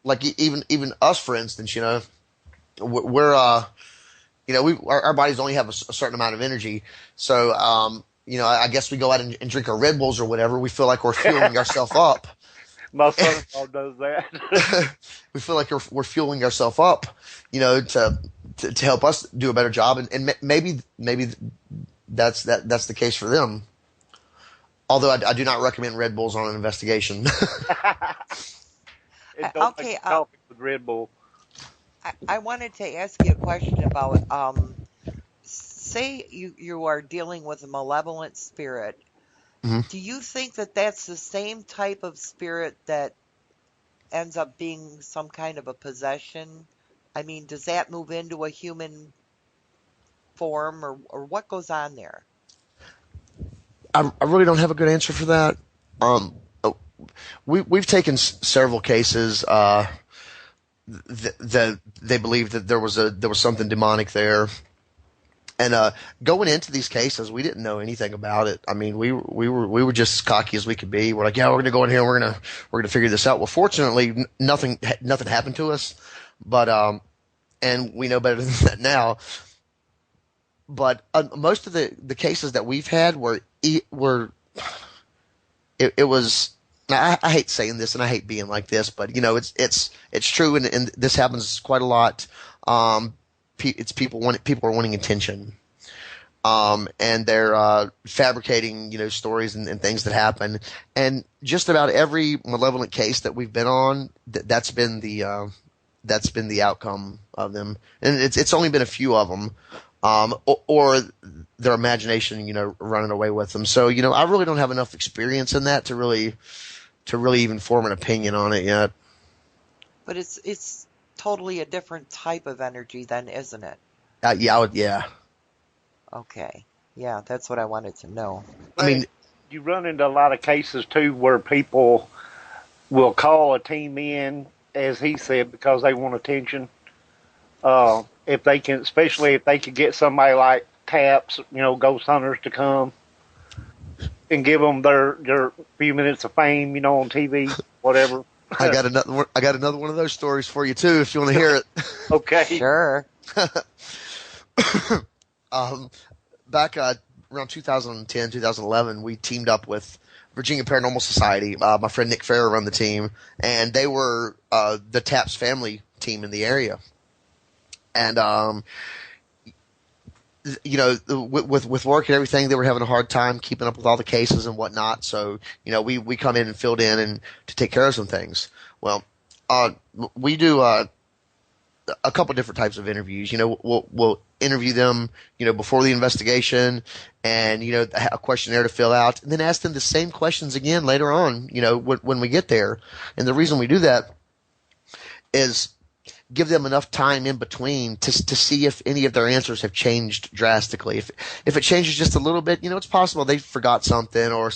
Like even us, for instance, we're our bodies only have a certain amount of energy. So, I guess we go out and drink our Red Bulls or whatever. We feel like we're fueling ourselves up. My son-in-law does that. We feel like we're fueling ourselves up, to help us do a better job, and maybe that's the case for them. Although I do not recommend Red Bulls on an investigation. Okay. With Red Bull. I wanted to ask you a question about, say you are dealing with a malevolent spirit. Mm-hmm. Do you think that that's the same type of spirit that ends up being some kind of a possession, I mean, does that move into a human form, or what goes on there? I really don't have a good answer for that. Um, we've taken several cases that they believed that there was something demonic there. And going into these cases, we didn't know anything about it. I mean, we were just as cocky as we could be. We're like, yeah, we're gonna go in here and we're gonna figure this out. Well, fortunately, nothing happened to us, but and we know better than that now. But most of the cases that we've had it was. Now, I hate saying this and I hate being like this, but you know, it's true, and this happens quite a lot. It's people are wanting attention, and they're fabricating, you know, stories and things that happen. And just about every malevolent case that we've been on, that's been the outcome of them. And it's only been a few of them, or their imagination, you know, running away with them. So, you know, I really don't have enough experience in that to really even form an opinion on it yet. But it's totally a different type of energy then, isn't it? Yeah. Okay. Yeah, that's what I wanted to know. I mean, you run into a lot of cases too where people will call a team in, as he said, because they want attention. If they can, especially if they could get somebody like Taps, you know, ghost hunters to come and give them their few minutes of fame, you know, on TV, whatever. I got another one of those stories for you too, if you want to hear it. Okay. Sure. Back around 2010, 2011, we teamed up with Virginia Paranormal Society. My friend Nick Farrer run the team, and they were the Taps family team in the area. And you know, with work and everything, they were having a hard time keeping up with all the cases and whatnot. So, you know, we come in and filled in and to take care of some things. Well, we do a couple different types of interviews. You know, we'll interview them, you know, before the investigation, and you know, a questionnaire to fill out, and then ask them the same questions again later on. You know, when we get there. And the reason we do that is give them enough time in between to see if any of their answers have changed drastically. If it changes just a little bit, you know, it's possible they forgot something or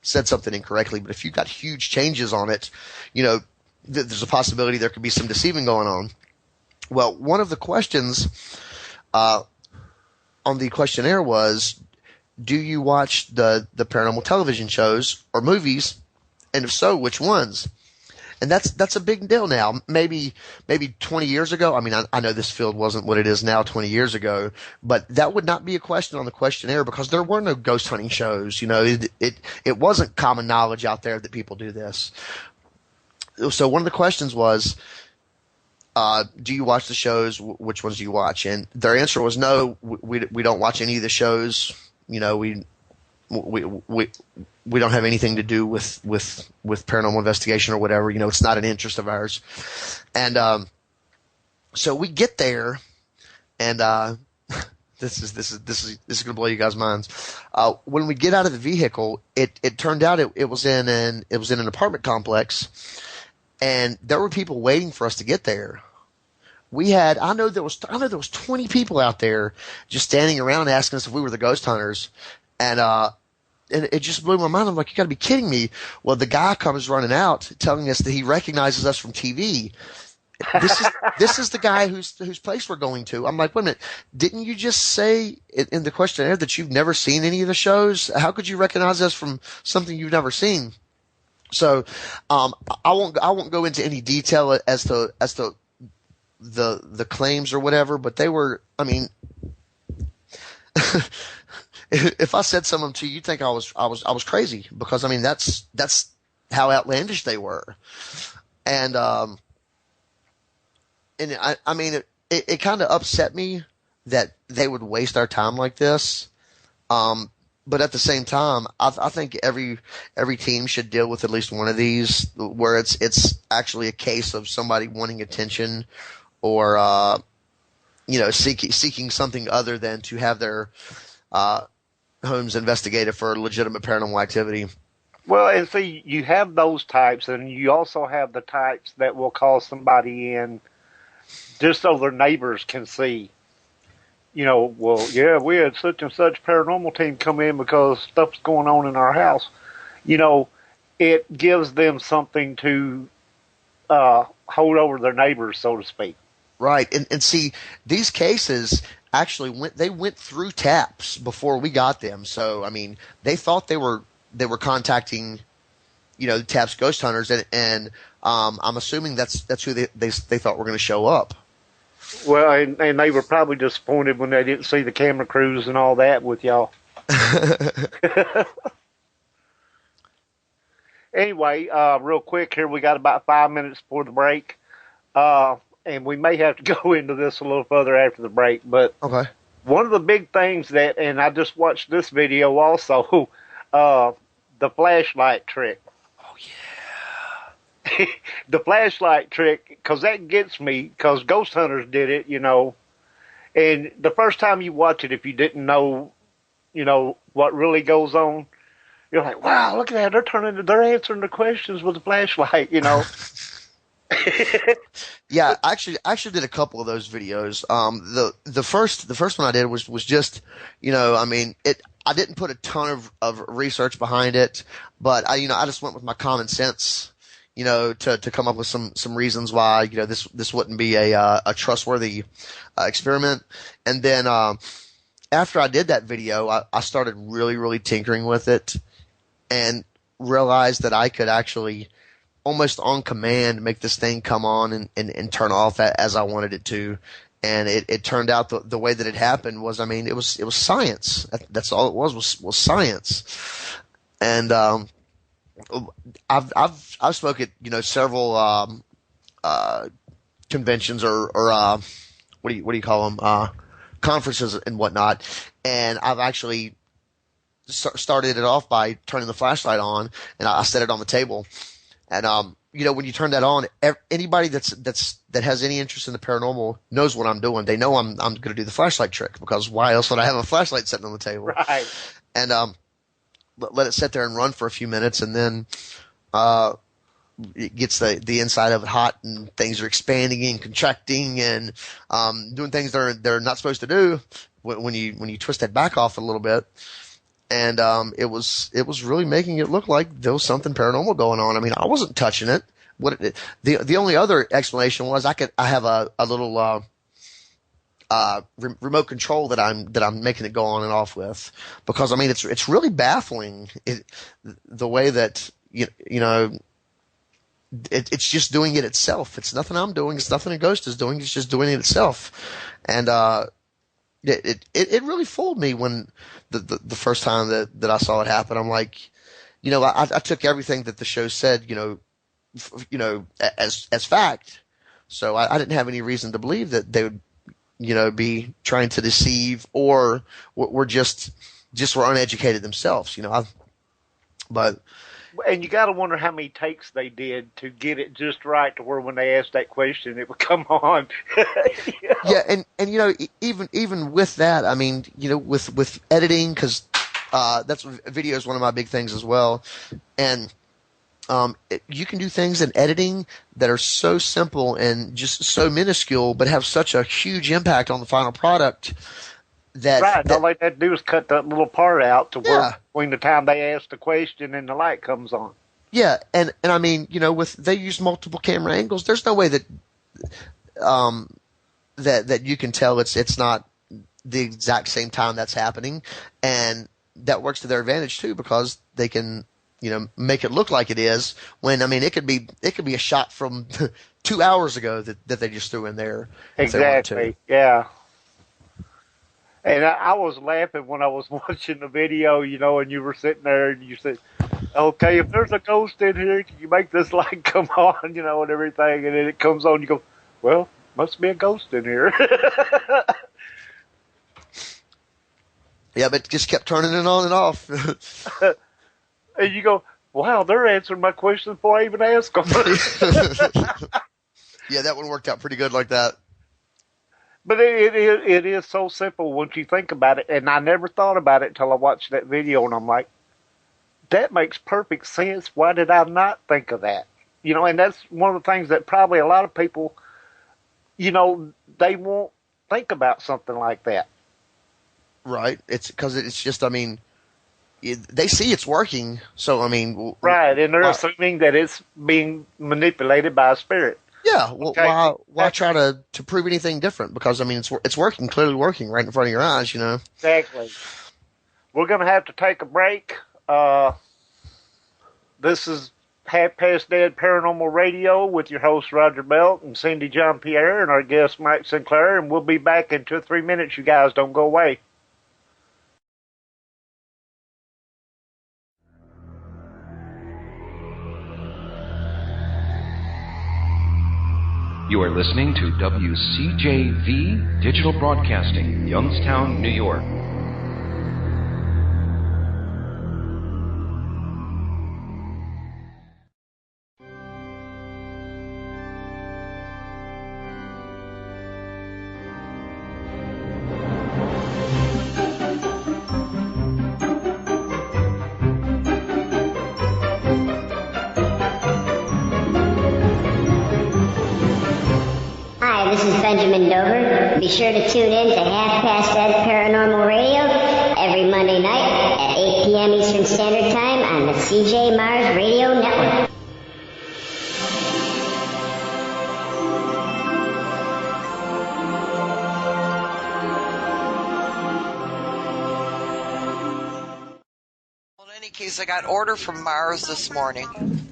said something incorrectly. But if you've got huge changes on it, you know, there's a possibility there could be some deceiving going on. Well, one of the questions on the questionnaire was, do you watch the paranormal television shows or movies? And if so, which ones? And that's a big deal now. Maybe 20 years ago. I mean, I know this field wasn't what it is now 20 years ago, but that would not be a question on the questionnaire because there were no ghost hunting shows. You know, it wasn't common knowledge out there that people do this. So one of the questions was, do you watch the shows? Which ones do you watch? And their answer was no, we don't watch any of the shows. You know, we don't have anything to do with paranormal investigation or whatever. You know, it's not an interest of ours. And so we get there, and this is going to blow you guys' minds. When we get out of the vehicle, it turned out it was in an apartment complex, and there were people waiting for us to get there. I know there was 20 people out there just standing around asking us if we were the ghost hunters, and it just blew my mind. I'm like, you got to be kidding me! Well, the guy comes running out, telling us that he recognizes us from TV. This is the guy whose place we're going to. I'm like, wait a minute, didn't you just say in the questionnaire that you've never seen any of the shows? How could you recognize us from something you've never seen? So, I won't go into any detail as to the claims or whatever, but they were, I mean, if I said some of them to you, you'd think I was crazy, because I mean, that's how outlandish they were. And I mean, it kind of upset me that they would waste our time like this. But at the same time, I think every team should deal with at least one of these where it's actually a case of somebody wanting attention, or you know, seeking something other than to have their homes investigated for legitimate paranormal activity. Well, and see, you have those types, and you also have the types that will call somebody in just so their neighbors can see. Well, yeah, we had such and such paranormal team come in because stuff's going on in our house. You know, it gives them something to hold over their neighbors, so to speak. Right. And see, these cases actually went through taps before we got them. So, I mean, they thought they were contacting, taps ghost hunters, and I'm assuming that's who they thought were going to show up. Well, and they were probably disappointed when they didn't see the camera crews and all that with y'all. Anyway, real quick here, we got about 5 minutes before the break. And we may have to go into this a little further after the break, but okay. One of the big things that, and I just watched this video also, the flashlight trick. Oh, yeah. The flashlight trick, because that gets me, because ghost hunters did it, and the first time you watch it, if you didn't know, what really goes on, you're like, wow, look at that, they're answering the questions with a flashlight, Yeah, I actually did a couple of those videos. The first one I did was just, I didn't put a ton of research behind it, but I just went with my common sense, to come up with some reasons why, this wouldn't be a trustworthy experiment. And then after I did that video, I started really, really tinkering with it and realized that I could actually almost on command make this thing come on and turn off as I wanted it to. And it turned out the way that it happened was, it was science. That's all it was science. And I've spoke at several conventions or what do you call them, conferences and whatnot, and I've actually started it off by turning the flashlight on, and I set it on the table. And when you turn that on, anybody that has any interest in the paranormal knows what I'm doing. They know I'm going to do the flashlight trick, because why else would I have a flashlight sitting on the table? Right. And let it sit there and run for a few minutes, and then it gets the inside of it hot, and things are expanding and contracting and doing things they're not supposed to do when you twist that back off a little bit. And it was really making it look like there was something paranormal going on. I wasn't touching it. The only other explanation was I have a little remote control that I'm making it go on and off with, because it's really baffling the way that it's just doing it itself. It's nothing I'm doing. It's nothing a ghost is doing. It's just doing it itself. And it really fooled me when the first time that I saw it happen. I'm like, I took everything that the show said, as fact. So I didn't have any reason to believe that they would, be trying to deceive or were just were uneducated themselves, but. And you got to wonder how many takes they did to get it just right to where when they asked that question, it would come on. Yeah, and even with that, with editing, because that's video is one of my big things as well, and you can do things in editing that are so simple and just so minuscule, but have such a huge impact on the final product. Right, all they had to do is cut that little part out to where between the time they ask the question and the light comes on. Yeah, and with they use multiple camera angles, there's no way that that you can tell it's not the exact same time that's happening, and that works to their advantage too, because they can make it look like it is when it could be a shot from 2 hours ago that they just threw in there. Exactly. Yeah. And I was laughing when I was watching the video, and you were sitting there and you said, okay, if there's a ghost in here, can you make this light come on, and everything? And then it comes on, you go, well, must be a ghost in here. Yeah, but it just kept turning it on and off. And you go, wow, they're answering my question before I even ask them. Yeah, that one worked out pretty good like that. But it is so simple once you think about it, and I never thought about it until I watched that video, and I'm like, that makes perfect sense. Why did I not think of that? You know, and that's one of the things that probably a lot of people, you know, they won't think about something like that. Right. It's because it's just, I mean, they see it's working. So, I mean, right. And they're assuming that it's being manipulated by a spirit. Yeah. Well, Okay. why try to prove anything different? Because, I mean, it's working, clearly working right in front of your eyes, you know? Exactly. We're going to have to take a break. This is Half Past Dead Paranormal Radio with your host Roger Belt and Cindy John Pierre and our guest Mike Sinclair, and we'll be back in 2 or 3 minutes. You guys don't go away. You are listening to WCJV Digital Broadcasting, Youngstown, New York. This is Benjamin Dover. Be sure to tune in to Half Past Dead Paranormal Radio every Monday night at 8 p.m. Eastern Standard Time on the CJ Mars Radio Network. In any case, I got order from Mars this morning.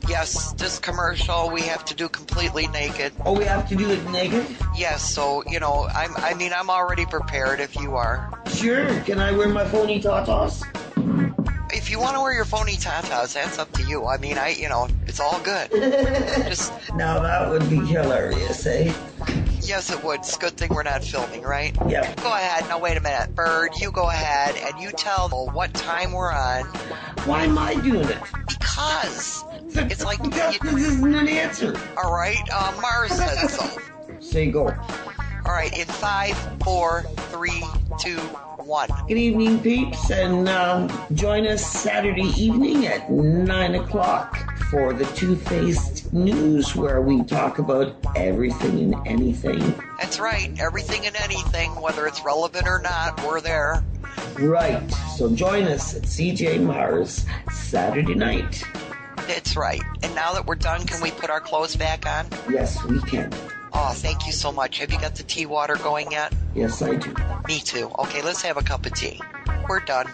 Yes, this commercial we have to do completely naked. Oh, we have to do it naked? Yes, so, you know, I'm already prepared if you are. Sure. Can I wear my phony tatas? If you want to wear your phony tatas, that's up to you. I mean, it's all good. Just Now that would be hilarious, eh? yes, it would. It's a good thing we're not filming, right? Yep. Go ahead. Now, wait a minute. Bird, you go ahead and you tell them what time we're on. Why am I doing it? Because it's like... This isn't an answer. All right, Mars said so. Say go. All right, in 5, 4, 3, 2, 1. Good evening, peeps, and join us Saturday evening at 9 o'clock for the Two-Faced News, where we talk about everything and anything. That's right. Everything and anything, whether it's relevant or not, we're there. Right. So join us at CJ Mars Saturday night. That's right. And now that we're done, can we put our clothes back on? Yes, we can. Oh, thank you so much. Have you got the tea water going yet? Yes, I do. Me too. Okay, let's have a cup of tea. We're done.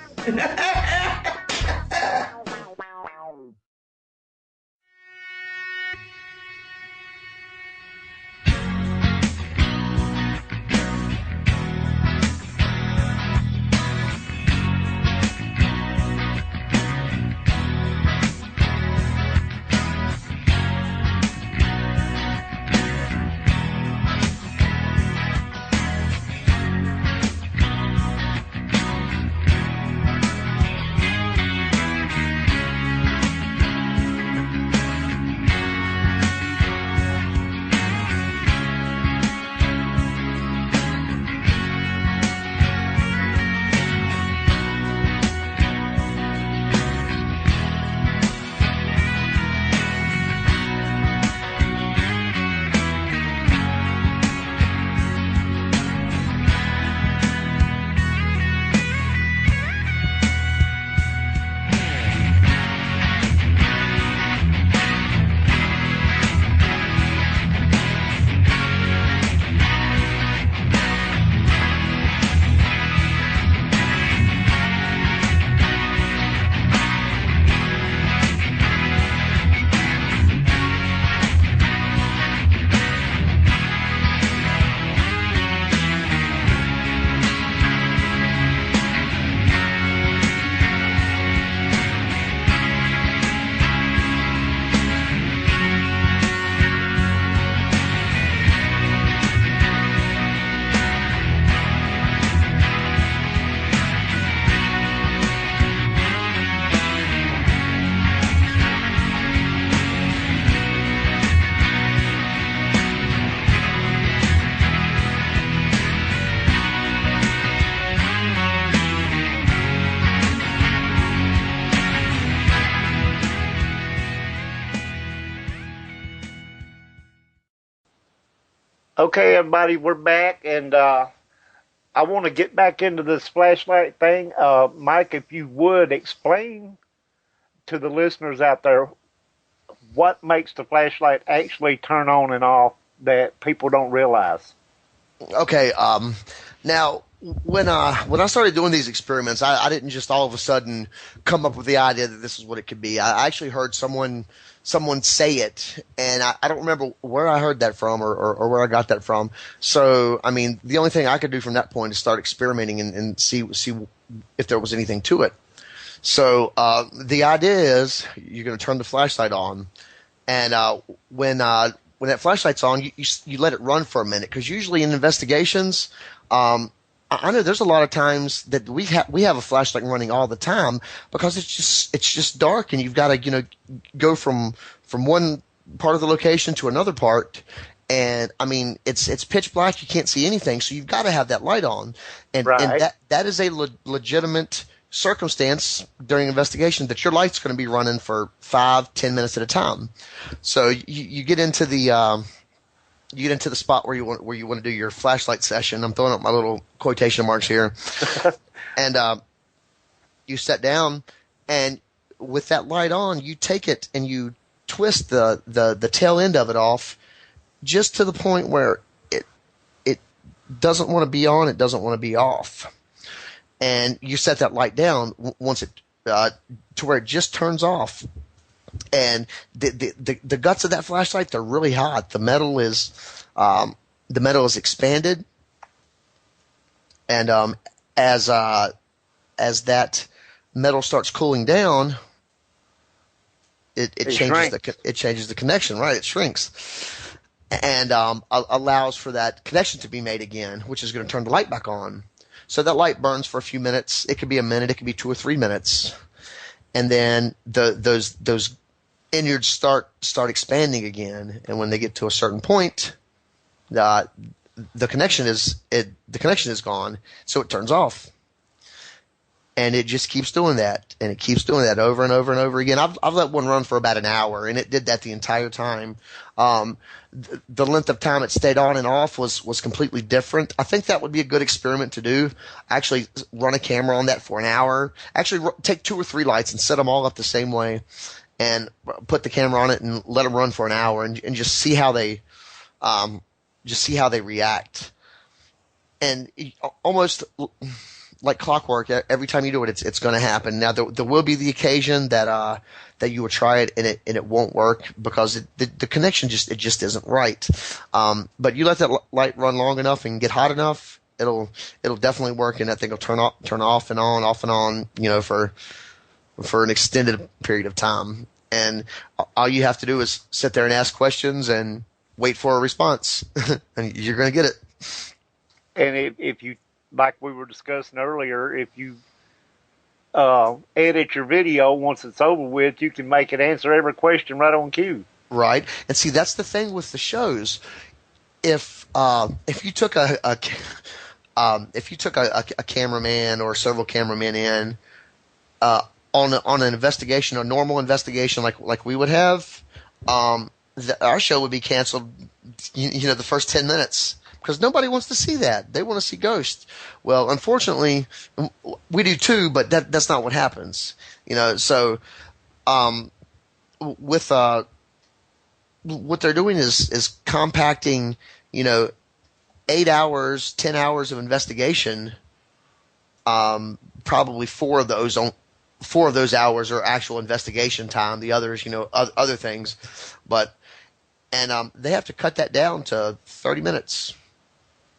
Okay, everybody, we're back, and I want to get back into this flashlight thing. Mike, if you would explain to the listeners out there what makes the flashlight actually turn on and off that people don't realize. Okay. Now, when I started doing these experiments, I didn't just all of a sudden come up with the idea that this is what it could be. I actually heard someone say it, and I don't remember where I heard that from or where I got that from. So, I mean, the only thing I could do from that point is start experimenting and see if there was anything to it. So, the idea is you're going to turn the flashlight on, and when that flashlight's on, you let it run for a minute, because usually in investigations, I know there's a lot of times that we have a flashlight running all the time because it's just dark, and you've got to go from one part of the location to another part, and I mean it's pitch black, you can't see anything, so you've got to have that light on, and Right. and that is a legitimate circumstance during investigation, that your light's going to be running for 5-10 minutes at a time. So you get into the spot where you want to do your flashlight session. I'm throwing up my little quotation marks here, and you sit down, and with that light on, you take it and you twist the tail end of it off just to the point where it doesn't want to be on, it doesn't want to be off. And you set that light down once it to where it just turns off. And the guts of that flashlight, they're really hot. The metal is expanded, and as that metal starts cooling down, it changes the connection. Right, it shrinks, and allows for that connection to be made again, which is going to turn the light back on. So that light burns for a few minutes. It could be a minute. It could be 2 or 3 minutes, and then those innards start expanding again. And when they get to a certain point, the connection is gone. So it turns off, and it just keeps doing that, and it keeps doing that over and over and over again. I've let one run for about an hour, and it did that the entire time. The length of time it stayed on and off was completely different. I think that would be a good experiment to do. Actually run a camera on that for an hour. Actually take 2 or 3 lights and set them all up the same way, and put the camera on it and let them run for an hour, and just see how they react. And almost like clockwork, every time you do it, it's going to happen. Now there will be the occasion that you will try it and it won't work because the connection just isn't right. But you let that light run long enough and get hot enough, it'll definitely work, and that thing will turn off and on, for an extended period of time. And all you have to do is sit there and ask questions and wait for a response, and you're going to get it. And if you, like we were discussing earlier, if you edit your video once it's over with, you can make it answer every question right on cue. Right, and see, that's the thing with the shows. If you took a cameraman or several cameramen in on an investigation, a normal investigation like we would have, our show would be canceled. The first 10 minutes. Because nobody wants to see that. They want to see ghosts. Well, unfortunately, we do too, but that's not what happens. So with what they're doing is compacting, 8 hours, 10 hours of investigation. Probably 4 of those hours are actual investigation time. The others, other things, and they have to cut that down to 30 minutes.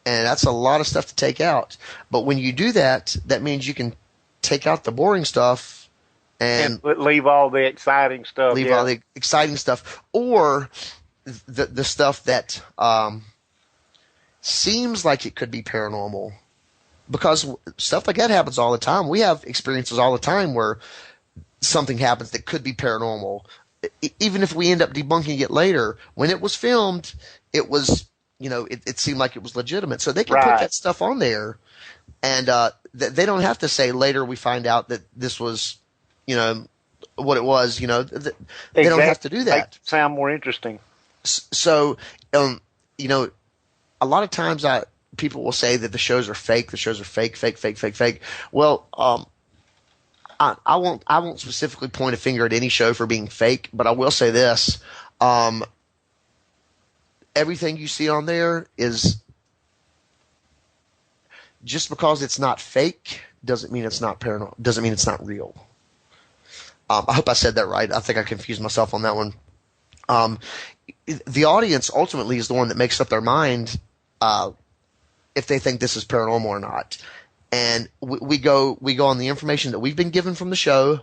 And that's a lot of stuff to take out. But when you do that, that means you can take out the boring stuff and leave all the exciting stuff. Leave all the exciting stuff, or the stuff that seems like it could be paranormal, because stuff like that happens all the time. We have experiences all the time where something happens that could be paranormal. Even if we end up debunking it later, when it was filmed, it was. It seemed like it was legitimate. So they can put that stuff on there, and they don't have to say later we find out that this was, what it was. They don't have to do that. Make it sound more interesting. So, a lot of times people will say that the shows are fake. The shows are fake, fake, fake, fake, fake. Well, I won't specifically point a finger at any show for being fake, but I will say this: everything you see on there is just because it's not fake doesn't mean it's not paranormal. Doesn't mean it's not real. I hope I said that right. I think I confused myself on that one. The audience ultimately is the one that makes up their mind if they think this is paranormal or not. And we go on the information that we've been given from the show,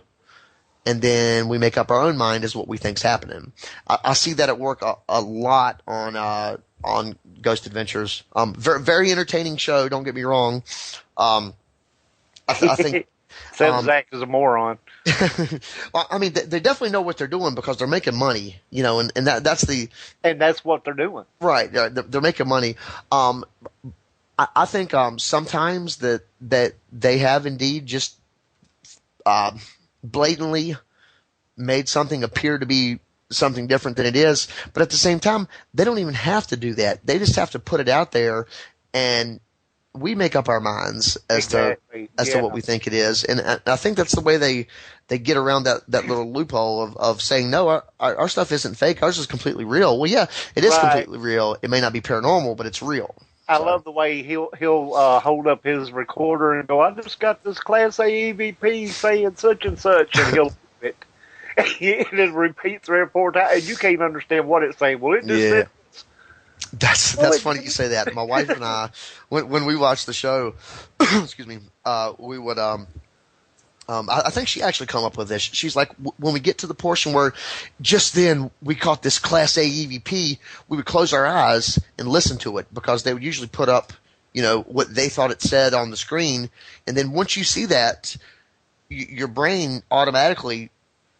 and then we make up our own mind as what we think's happening. I see that at work a lot on Ghost Adventures. Very, very entertaining show. Don't get me wrong. I think Zach is a moron. Well, I mean, they definitely know what they're doing because they're making money, you know, and that's what they're doing. Right. They're making money. I think sometimes that they have indeed just blatantly made something appear to be something different than it is. But at the same time, they don't even have to do that. They just have to put it out there, and we make up our minds as to what we think it is. And I think that's the way they get around that little loophole of saying, no, our stuff isn't fake. Ours is completely real. Well, yeah, it is completely real. It may not be paranormal, but it's real. I love the way he'll hold up his recorder and go, I just got this Class A EVP saying such and such, and he'll it. And it repeats 3 or 4 times, and you can't understand what it's saying. Well, it just said. That's funny you say that. My wife and I, when we watched the show, excuse me, we would I think she actually come up with this. She's like, when we get to the portion where just then we caught this Class A EVP, we would close our eyes and listen to it because they would usually put up, you know, what they thought it said on the screen. And then once you see that, your brain automatically,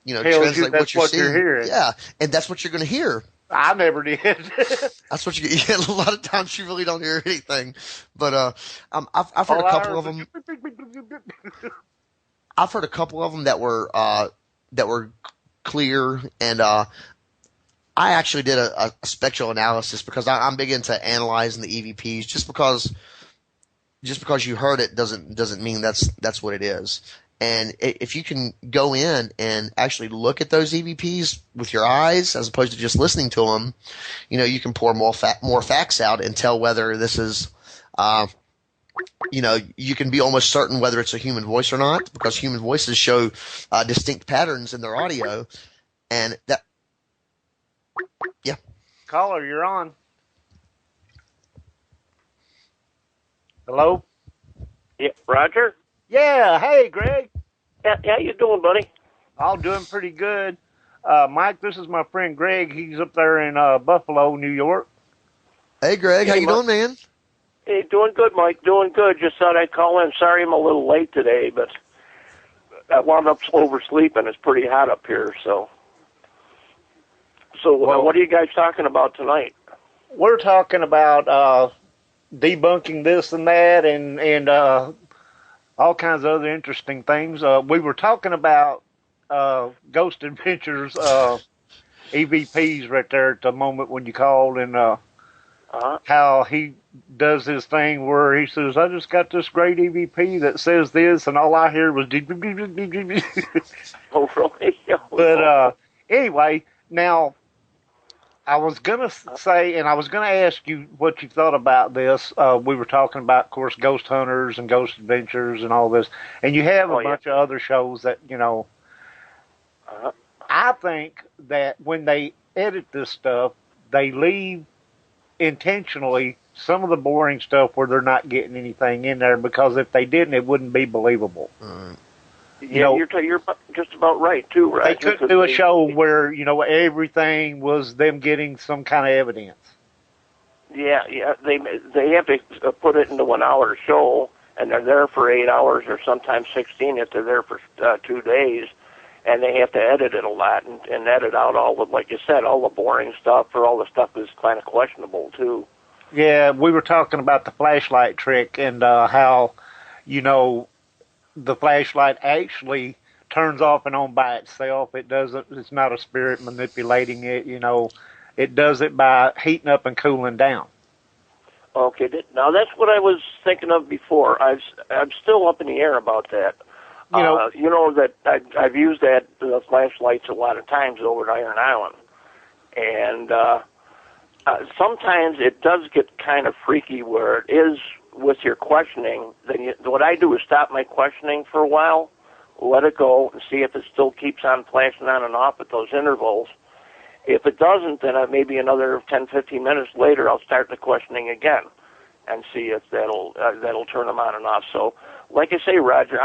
you know, translate what you're seeing. Hearing. Yeah, and that's what you're going to hear. I never did. That's what you get. Yeah, a lot of times you really don't hear anything. But I've heard a couple of them. I've heard a couple of them that were clear, and I actually did a spectral analysis because I'm big into analyzing the EVPs. Just because you heard it doesn't mean that's what it is. And if you can go in and actually look at those EVPs with your eyes as opposed to just listening to them, you know, you can pour more facts out and tell whether this is, you know, you can be almost certain whether it's a human voice or not because human voices show distinct patterns in their audio. And that, yeah. Caller, you're on. Hello? Yeah, Roger? Yeah, hey, Greg. How you doing, buddy? I'm doing pretty good. Mike, this is my friend Greg. He's up there in Buffalo, New York. Hey, Greg. How you doing, man? Hey, doing good, Mike. Doing good. Just thought I'd call in. Sorry I'm a little late today, but I wound up oversleeping. It's pretty hot up here, so. So what are you guys talking about tonight? We're talking about debunking this and that and all kinds of other interesting things. We were talking about Ghost Adventures EVPs right there at the moment when you called, and how he does his thing where he says, I just got this great EVP that says this, and all I hear was Oh, really? But anyway, now I was going to say, and I was going to ask you what you thought about this. We were talking about, of course, Ghost Hunters and Ghost Adventures and all this. And you have a bunch of other shows that, you know, I think that when they edit this stuff, they leave intentionally some of the boring stuff where they're not getting anything in there because if they didn't, it wouldn't be believable. Yeah, you're just about right, too, right? They couldn't do a show where, you know, everything was them getting some kind of evidence. Yeah, they have to put it into 1 hour show, and they're there for 8 hours or sometimes 16 if they're there for 2 days, and they have to edit it a lot and edit out all the, like you said, all the boring stuff or all the stuff that's kind of questionable, too. Yeah, we were talking about the flashlight trick and how, you know, the flashlight actually turns off and on by itself. It doesn't, it's not a spirit manipulating it, you know. It does it by heating up and cooling down. Okay, now that's what I was thinking of before. I'm still up in the air about that. You know that I've used the flashlights a lot of times over at Iron Island, and sometimes it does get kind of freaky where it is with your questioning. Then what I do is stop my questioning for a while, let it go, and see if it still keeps on flashing on and off at those intervals. If it doesn't, then maybe another 10, 15 minutes later, I'll start the questioning again and see if that'll turn them on and off. So, like I say, Roger,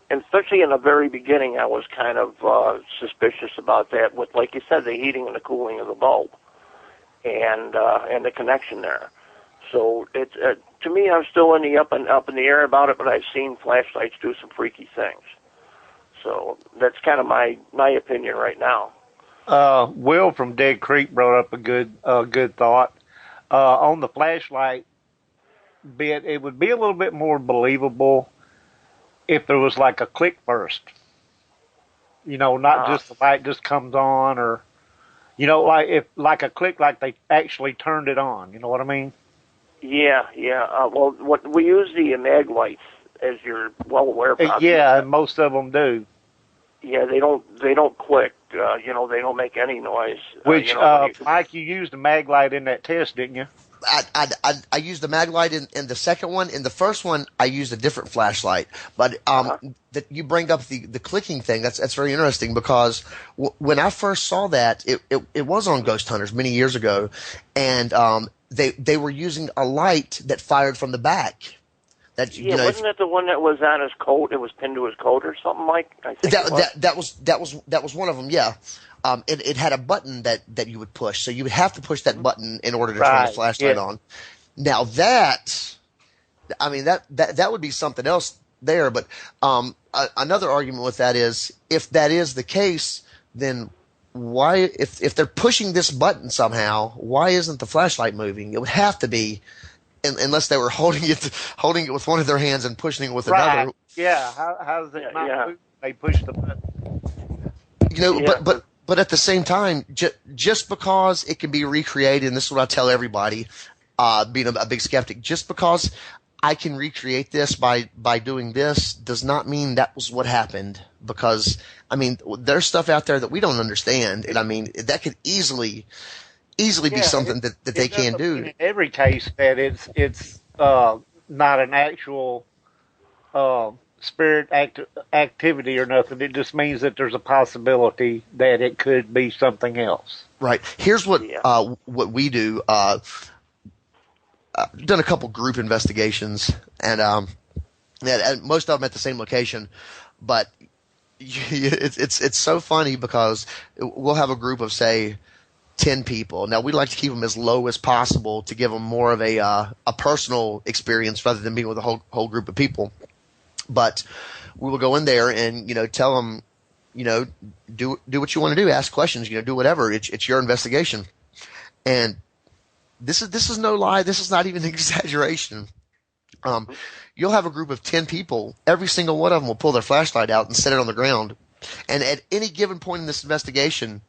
especially in the very beginning, I was kind of suspicious about that with, like you said, the heating and the cooling of the bulb and the connection there. So it's to me, I'm still up in the air about it, but I've seen flashlights do some freaky things. So that's kind of my opinion right now. Will from Dead Creek brought up a good thought. On the flashlight bit, it would be a little bit more believable if there was like a click first. Not just the light just comes on, or like a click, like they actually turned it on. You know what I mean? Yeah. Well, what we use the mag lights, as you're well aware. Probably. Yeah, most of them do. Yeah, they don't click. They don't make any noise. Which, Mike, you used a mag light in that test, didn't you? I used the mag light in the second one. In the first one, I used a different flashlight. But that you bring up the clicking thing. That's very interesting because when I first saw that, it was on Ghost Hunters many years ago, and they were using a light that fired from the back. Wasn't that the one that was on his coat? It was pinned to his coat or something, Mike? I think that was one of them. Yeah, it had a button that you would push, so you would have to push that button in order to turn the flashlight on. Now that would be something else there. But another argument with that is, if that is the case, then why, if they're pushing this button somehow, why isn't the flashlight moving? It would have to be. Unless they were holding it with one of their hands and pushing it with another. Yeah. How does it not move? They push the button. But at the same time, just because it can be recreated, and this is what I tell everybody, being a big skeptic, just because I can recreate this by doing this does not mean that was what happened. Because there's stuff out there that we don't understand, and that could easily be something that they can do. In every case, that it's not an actual spirit activity or nothing. It just means that there's a possibility that it could be something else. Right. Here's what we do. I've done a couple group investigations, and most of them at the same location, but it's so funny because we'll have a group of, say, 10 people. Now, we like to keep them as low as possible to give them more of a personal experience rather than being with a whole group of people. But we will go in there and, tell them, do what you want to do, ask questions, do whatever. It's your investigation. And this is no lie. This is not even an exaggeration. You'll have a group of 10 people. Every single one of them will pull their flashlight out and set it on the ground. And at any given point in this investigation,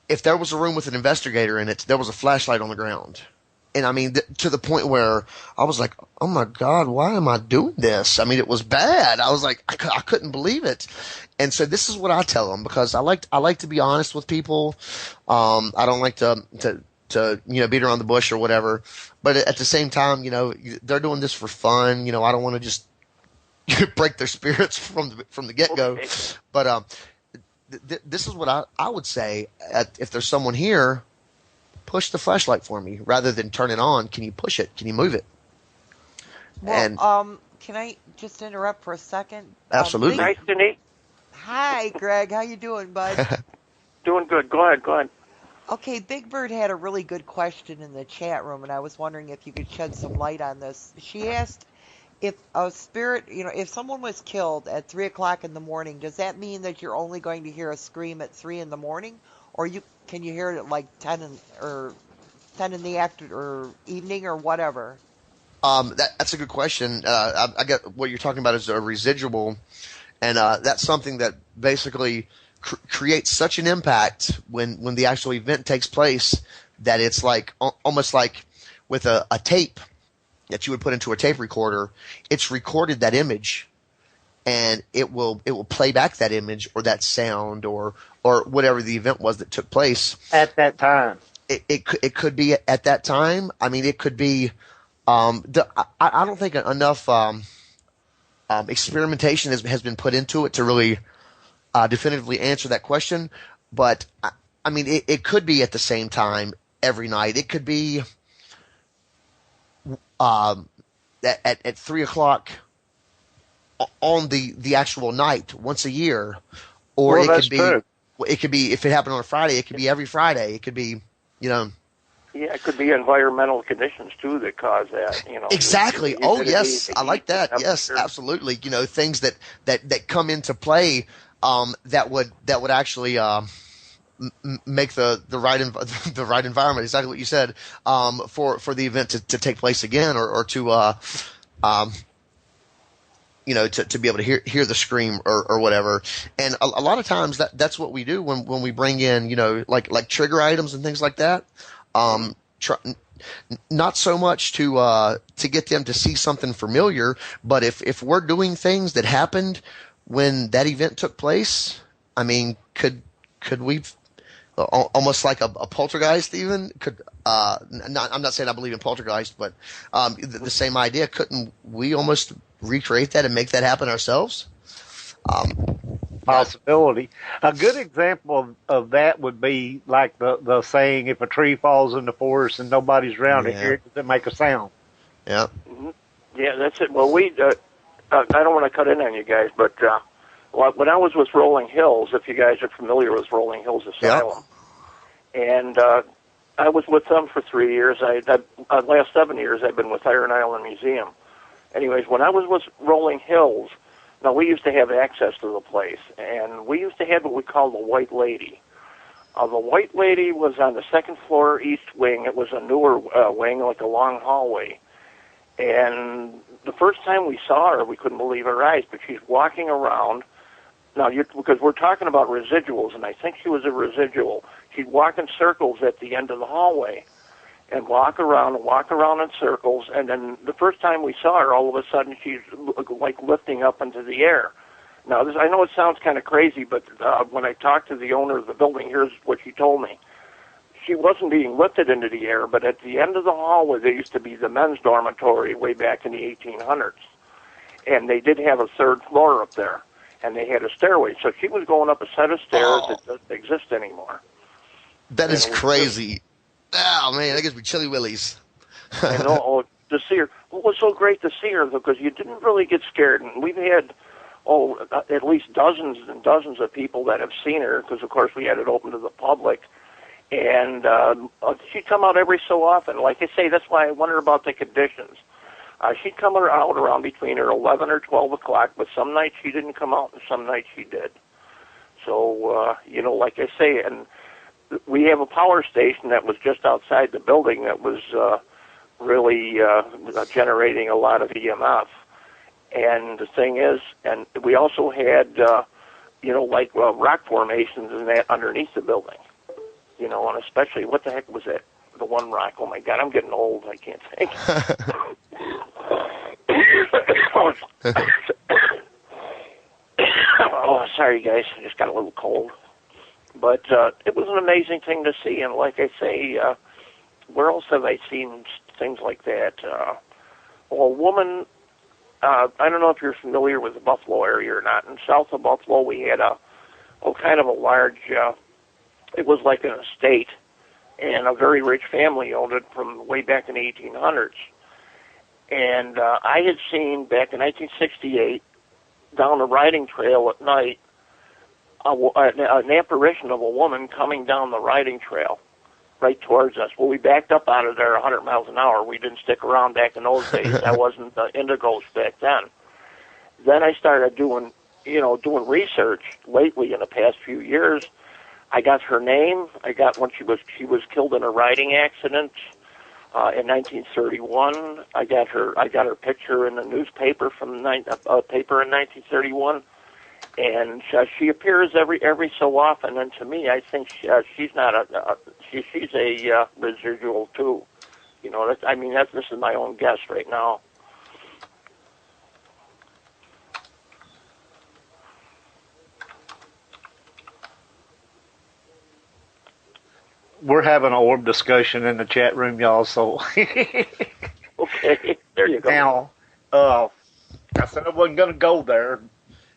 if there was a room with an investigator in it, there was a flashlight on the ground. And to the point where I was like, oh my God, why am I doing this? It was bad. I was like, I couldn't believe it. And so this is what I tell them, because I like to be honest with people. I don't like to beat around the bush or whatever. But at the same time, they're doing this for fun. I don't want to just break their spirits from the get-go. Okay. But, this is what I would say. If there's someone here, push the flashlight for me rather than turn it on. Can you push it? Can you move it? Well, can I just interrupt for a second? Absolutely. Nice to meet. Hi, Greg. How you doing, bud? Doing good. Go ahead. Okay, Big Bird had a really good question in the chat room, and I was wondering if you could shed some light on this. She asked, if a spirit, if someone was killed at 3 o'clock in the morning, does that mean that you're only going to hear a scream at 3 in the morning, or can you hear it at like 10 in the evening or whatever? That's a good question. I get what you're talking about is a residual, and that's something that basically creates such an impact when the actual event takes place that it's like almost like with a tape that you would put into a tape recorder, it's recorded that image, and it will play back that image or that sound or whatever the event was that took place at that time. It could be at that time. I mean, it could be. I don't think enough experimentation has been put into it to really definitively answer that question. But I mean, it could be at the same time every night. It could be at 3:00 on the actual night once a year, or well, it that's could be. True. It could be, if it happened on a Friday, it could be every Friday. It could be, Yeah, it could be environmental conditions too that cause that. Exactly. Oh, yes, I like that. Yes, absolutely. Things that come into play that would actually make the right environment. Exactly what you said for the event to take place again, or to to be able to hear the scream or whatever. And a lot of times that's what we do when we bring in, like trigger items and things like that. Not so much to get them to see something familiar, but if we're doing things that happened when that event took place, I mean, could we almost like a poltergeist even I'm not saying I believe in poltergeist, but the same idea, couldn't we almost recreate that and make that happen ourselves? Possibility. A good example of that would be like the saying, if a tree falls in the forest and nobody's around to hear it, does it make a sound? Yeah. Mm-hmm. Yeah, that's it. Well, I don't want to cut in on you guys, but when I was with Rolling Hills, if you guys are familiar with Rolling Hills Asylum, and I was with them for 3 years. Last 7 years I've been with Iron Island Museum. Anyways, when I was with Rolling Hills, now we used to have access to the place, and we used to have what we call the White Lady. The White Lady was on the second floor east wing. It was a newer wing, like a long hallway. And the first time we saw her, we couldn't believe our eyes, but she's walking around. Now, because we're talking about residuals, and I think she was a residual. She'd walk in circles at the end of the hallway and walk around in circles. And then the first time we saw her, all of a sudden she's like lifting up into the air. Now, I know it sounds kind of crazy, but when I talked to the owner of the building, here's what she told me. She wasn't being lifted into the air, but at the end of the hallway, there used to be the men's dormitory way back in the 1800s. And they did have a third floor up there, and they had a stairway. So she was going up a set of stairs that doesn't exist anymore. That is crazy. Oh, man, that gives me chilly willies. And to see her, it was so great to see her, because you didn't really get scared. And we've had, at least dozens and dozens of people that have seen her, because, of course, we had it open to the public. And she'd come out every so often. Like I say, that's why I wonder about the conditions. She'd come out around between 11 or 12 o'clock, but some nights she didn't come out, and some nights she did. So, like I say, and we have a power station that was just outside the building that was really generating a lot of EMF. And the thing is, and we also had, rock formations and that underneath the building. And especially, what the heck was that? The one rock. Oh, my God, I'm getting old. I can't think. Oh, sorry, guys. I just got a little cold. But it was an amazing thing to see. And like I say, where else have I seen things like that? A woman, I don't know if you're familiar with the Buffalo area or not. In south of Buffalo, we had kind of a large, it was like an estate, and a very rich family owned it from way back in the 1800s. And I had seen back in 1968, down the riding trail at night, an apparition of a woman coming down the riding trail right towards us. Well, we backed up out of there 100 miles an hour. We didn't stick around back in those days. I wasn't into ghosts back then. Then I started doing research lately in the past few years. I got her name. I got when she was killed in a riding accident in 1931. I got her picture in the newspaper from paper in 1931, and she appears every so often. And to me, I think she's not she's a residual too. You know, this is my own guess right now. We're having an orb discussion in the chat room, y'all. So Okay, there you go. now, I said I wasn't going to go there,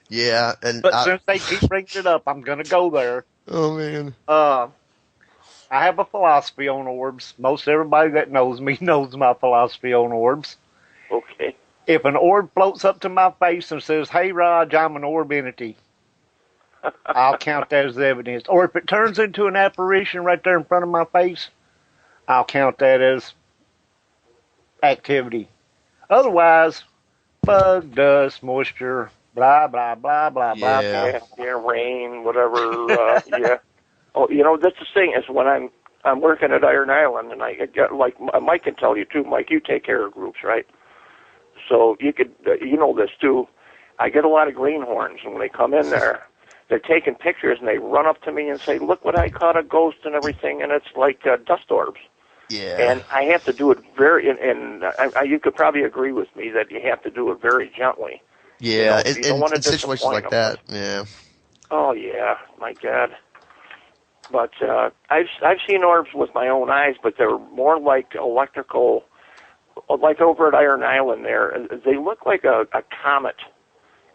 Yeah, and but since they keep bringing it up, I'm going to go there. oh man, I have a philosophy on orbs. Most everybody that knows me knows my philosophy on orbs. Okay. If an orb floats up to my face and says, "Hey, Raj, I'm an orb entity," I'll count that as evidence. Or if it turns into an apparition right there in front of my face, I'll count that as activity. Otherwise, bug, dust, moisture, blah, blah, blah, blah, blah, Yeah. blah. Yeah, rain, whatever. Yeah. Oh, you know, that's the thing is when I'm working at Iron Island, and I get like Mike can tell you too. Mike, you take care of groups, right? So you could, you know this too. I get a lot of greenhorns, and when they come in there, they're taking pictures, and they run up to me and say, "Look what I caught, a ghost and everything," and it's like dust orbs. yeah. And I have to do it very, and you could probably agree with me that you have to do it very gently. Yeah, You know, you don't wanna in situations like disappoint that, yeah. Oh yeah, my God. But I've seen orbs with my own eyes, but they're more like electrical, like over at Iron Island there. They look like a comet,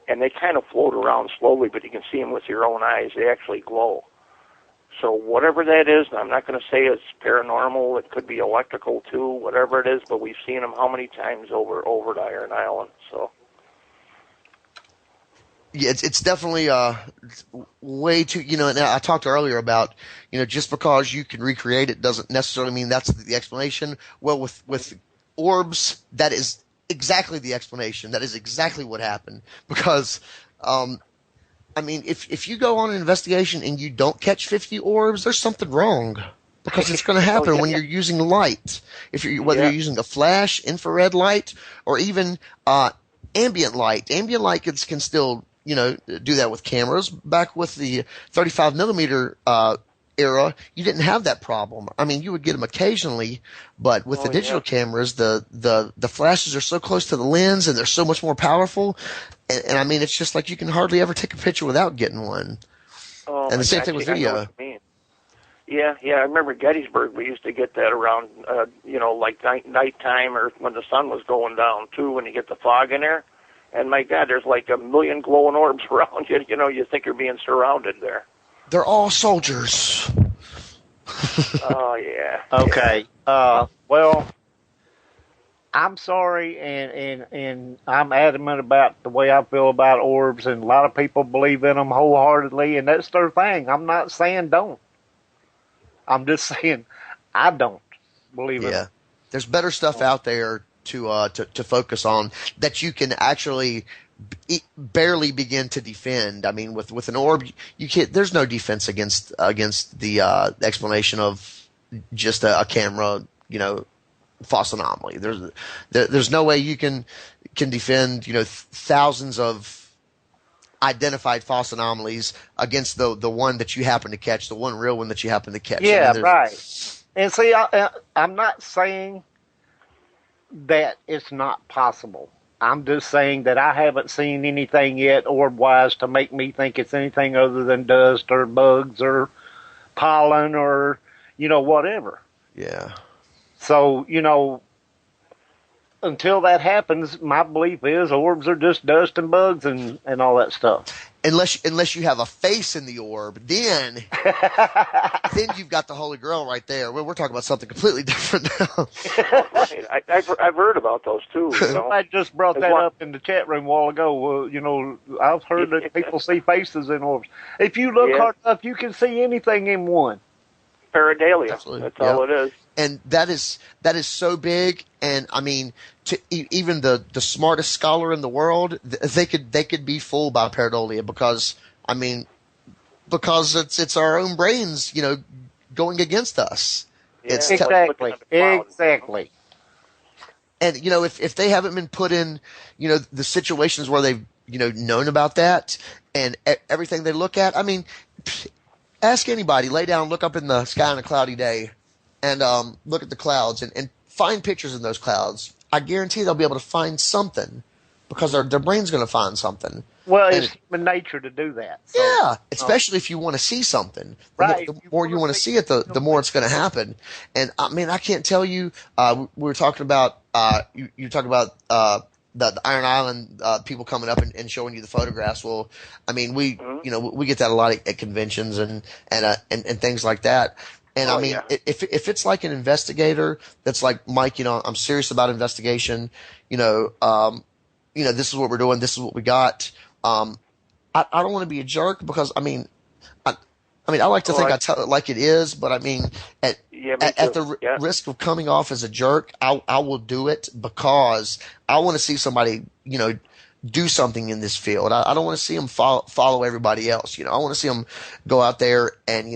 and they kind of float around slowly, but you can see them with your own eyes. They actually glow. So whatever that is, and I'm not going to say it's paranormal. It could be electrical too, whatever it is. But we've seen them how many times over at Iron Island. So. Yeah, it's definitely way too. And I talked earlier about just because you can recreate it doesn't necessarily mean that's the explanation. Well, with orbs, that is exactly the explanation. That is exactly what happened because, if you go on an investigation and you don't catch 50 orbs, there's something wrong. Because it's going to happen when you're using light. Whether you're using a flash, infrared light, or even ambient light. Ambient light can still do that with cameras. Back with the 35 millimeter era, you didn't have that problem. I mean, you would get them occasionally, but with the digital cameras, the flashes are so close to the lens and they're so much more powerful. And I mean, it's just like you can hardly ever take a picture without getting one. Oh, and the same thing with video. I know what you mean. Yeah. I remember Gettysburg. We used to get that around, like nighttime or when the sun was going down too. When you get the fog in there. And my God, there's like a million glowing orbs around you. You think you're being surrounded there. They're all soldiers. Oh yeah. Okay. Well, I'm sorry, and I'm adamant about the way I feel about orbs, and a lot of people believe in them wholeheartedly, and that's their thing. I'm not saying don't. I'm just saying I don't believe in them. There's better stuff out there to focus on that you can actually barely begin to defend. I mean, with an orb, you can't. There's no defense against the explanation of just a camera, false anomaly. There's no way you can defend thousands of identified false anomalies against the one that you happen to catch, the one real one that you happen to catch. Yeah, right. And see, I'm not saying that it's not possible. I'm just saying that I haven't seen anything yet orb-wise to make me think it's anything other than dust or bugs or pollen or, whatever. Yeah. So, until that happens, my belief is orbs are just dust and bugs and all that stuff. Unless you have a face in the orb, then you've got the Holy Grail right there. We're talking about something completely different now. Right. I've heard about those too. I just brought that up in the chat room a while ago. I've heard that people see faces in orbs. If you look hard enough, you can see anything in one. Pareidolia. Absolutely. That's all it is. And that is so big. And I mean, even the smartest scholar in the world, they could be fooled by pareidolia because it's our own brains, going against us. Yeah, It's exactly. And if they haven't been put in, the situations where they've known about that and everything they look at, I mean, ask anybody, lay down, look up in the sky on a cloudy day, and look at the clouds and find pictures in those clouds, I guarantee they'll be able to find something because their brain's going to find something. Well, And it's human nature to do that. So, yeah, especially if you want to see something. right. The If more you want to see it, the more it's going to happen. And I mean, I can't tell you. We were talking about you talk about the Iron Island people coming up and showing you the photographs. Well, I mean, we get that a lot at conventions and things like that. And I mean, yeah. if it's like an investigator that's like, Mike, I'm serious about investigation. This is what we're doing. This is what we got. I don't want to be a jerk because I like to think I tell it like it is, but I mean, at the risk of coming off as a jerk, I will do it because I want to see somebody, do something in this field. I don't want to see them follow everybody else. I want to see them go out there and,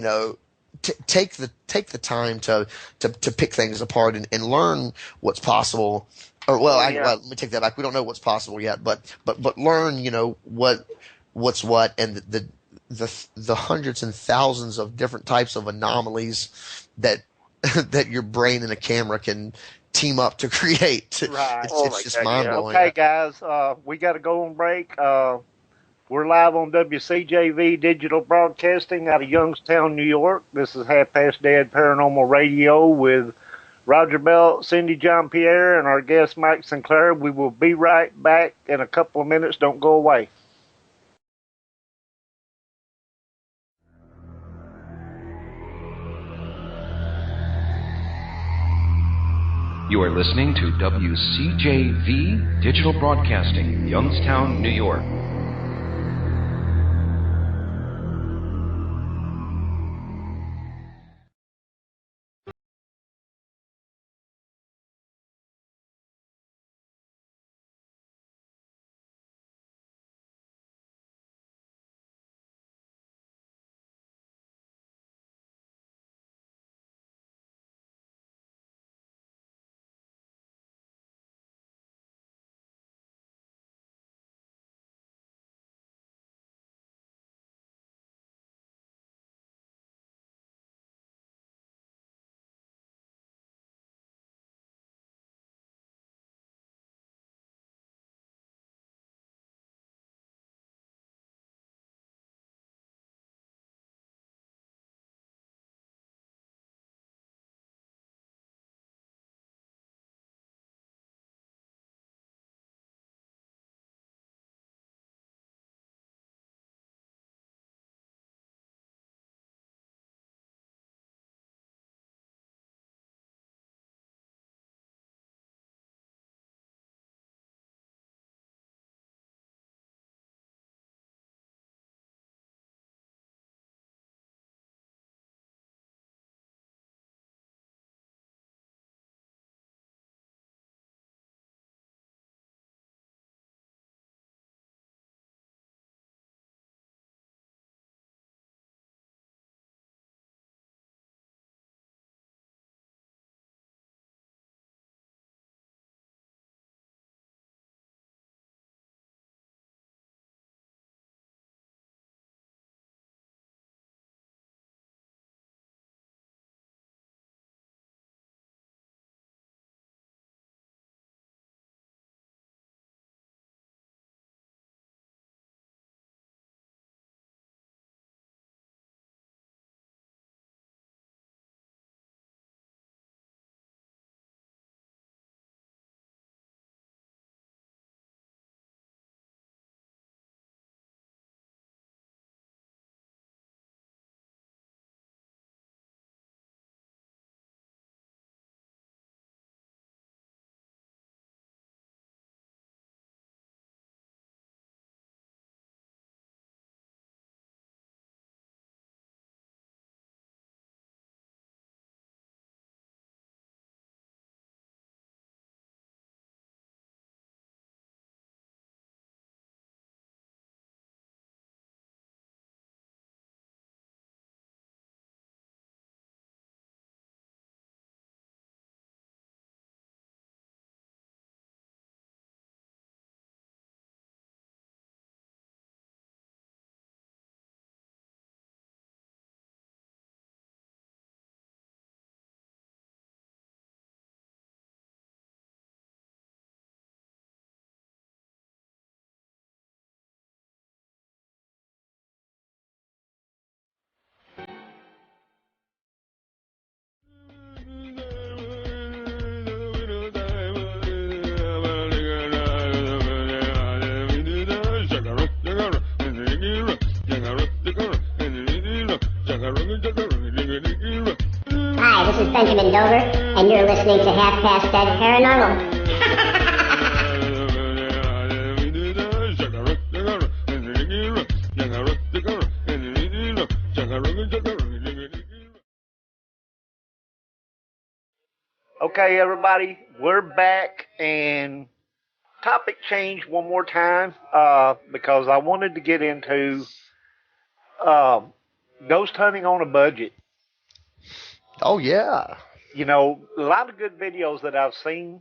take the time to pick things apart and learn what's possible. Or let me take that back. We don't know what's possible yet, but learn, what's what, and the hundreds and thousands of different types of anomalies that that your brain and a camera can team up to create. Right. It's just mind blowing. Okay, guys, we got to go on break. We're live on WCJV Digital Broadcasting out of Youngstown, New York. This is Half Past Dead Paranormal Radio with Roger Bell, Cindy John Pierre, and our guest Mike StClair. We will be right back in a couple of minutes. Don't go away. You are listening to WCJV Digital Broadcasting, Youngstown, New York. Benjamin Dover, and you're listening to Half Past Dead Paranormal. Okay, everybody, we're back, and topic change one more time because I wanted to get into ghost hunting on a budget. Oh, yeah. You know, a lot of good videos that I've seen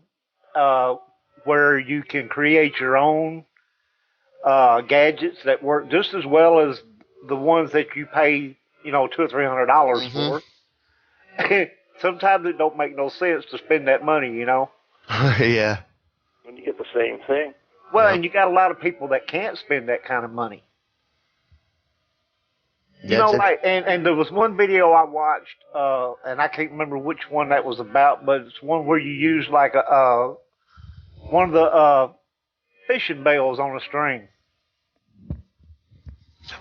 where you can create your own gadgets that work just as well as the ones that you pay, you know, $200 or $300 for. Sometimes it don't make no sense to spend that money, you know. Yeah. When you get the same thing. Well, Yep. and you got a lot of people that can't spend that kind of money. You Yeah, know, like, and there was one video I watched, and I can't remember which one that was about, but it's one where you use like one of the fishing bells on a string.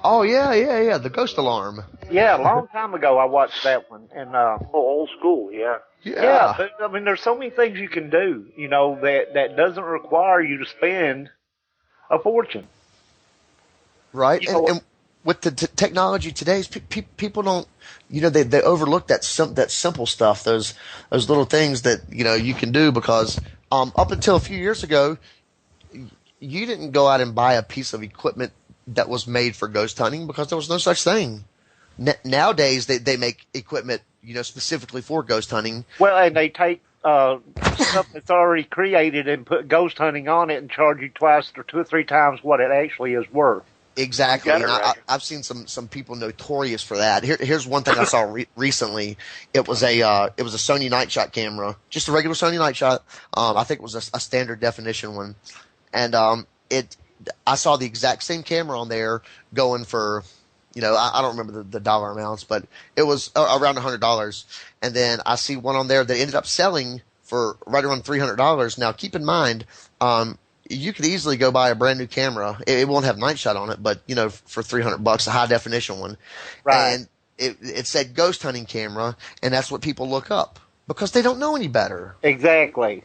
Oh, yeah. The ghost alarm. Yeah, a long time ago I watched that one, and Old school, yeah. yeah, but I mean, there's so many things you can do, you know, that doesn't require you to spend a fortune. Right. You know, And with the technology today, people don't, you know, they overlook that simple stuff, those little things that, you know, you can do because up until a few years ago, you didn't go out and buy a piece of equipment that was made for ghost hunting because there was no such thing. Nowadays, they make equipment, you know, specifically for ghost hunting. well, and they take stuff that's already created and put ghost hunting on it and charge you twice or 2 or 3 times what it actually is worth. Exactly, You and got it right. I've seen some people notorious for that. Here's one thing I saw recently. It was a Sony night shot camera, just a regular Sony night shot. I think it was a standard definition one, and I saw the exact same camera on there going for, you know, I don't remember the dollar amounts, but it was around $100. And then I see one on there that ended up selling for right around $300. Now, keep in mind, you could easily go buy a brand new camera. It won't have night shot on it, but you know, for $300, a high definition one. Right. And it said ghost hunting camera, and that's what people look up because they don't know any better. Exactly.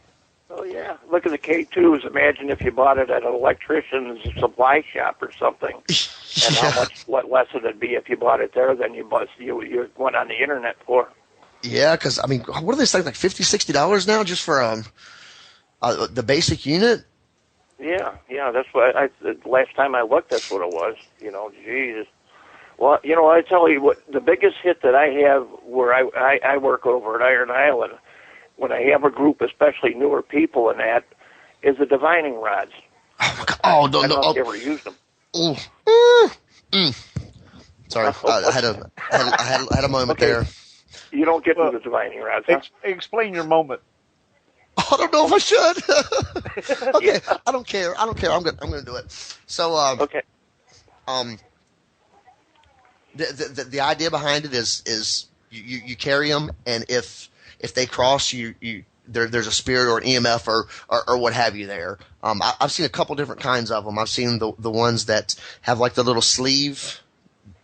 Oh, yeah. Look at the K2s. Imagine if you bought it at an electrician's supply shop or something. And how much what less it would be if you bought it there than you went on the internet for. Yeah, because I mean, what do they say, like $50, $60 now just for the basic unit? Yeah, that's what the last time I looked, that's what it was. You know, Jesus. Well, you know, I tell you what, the biggest hit that I have where I work over at Iron Island, when I have a group, especially newer people in that, is the divining rods. Oh my God! Oh, I don't know if you ever used them. Sorry, I had a moment Okay. there. You don't get to the divining rods, huh? Explain your moment. I don't know if I should. Okay, yeah. I don't care. I'm gonna do it. So, Okay. The idea behind it is you carry them, and if they cross there's a spirit or an EMF or what have you there. I've seen a couple different kinds of them. I've seen the ones that have like the little sleeve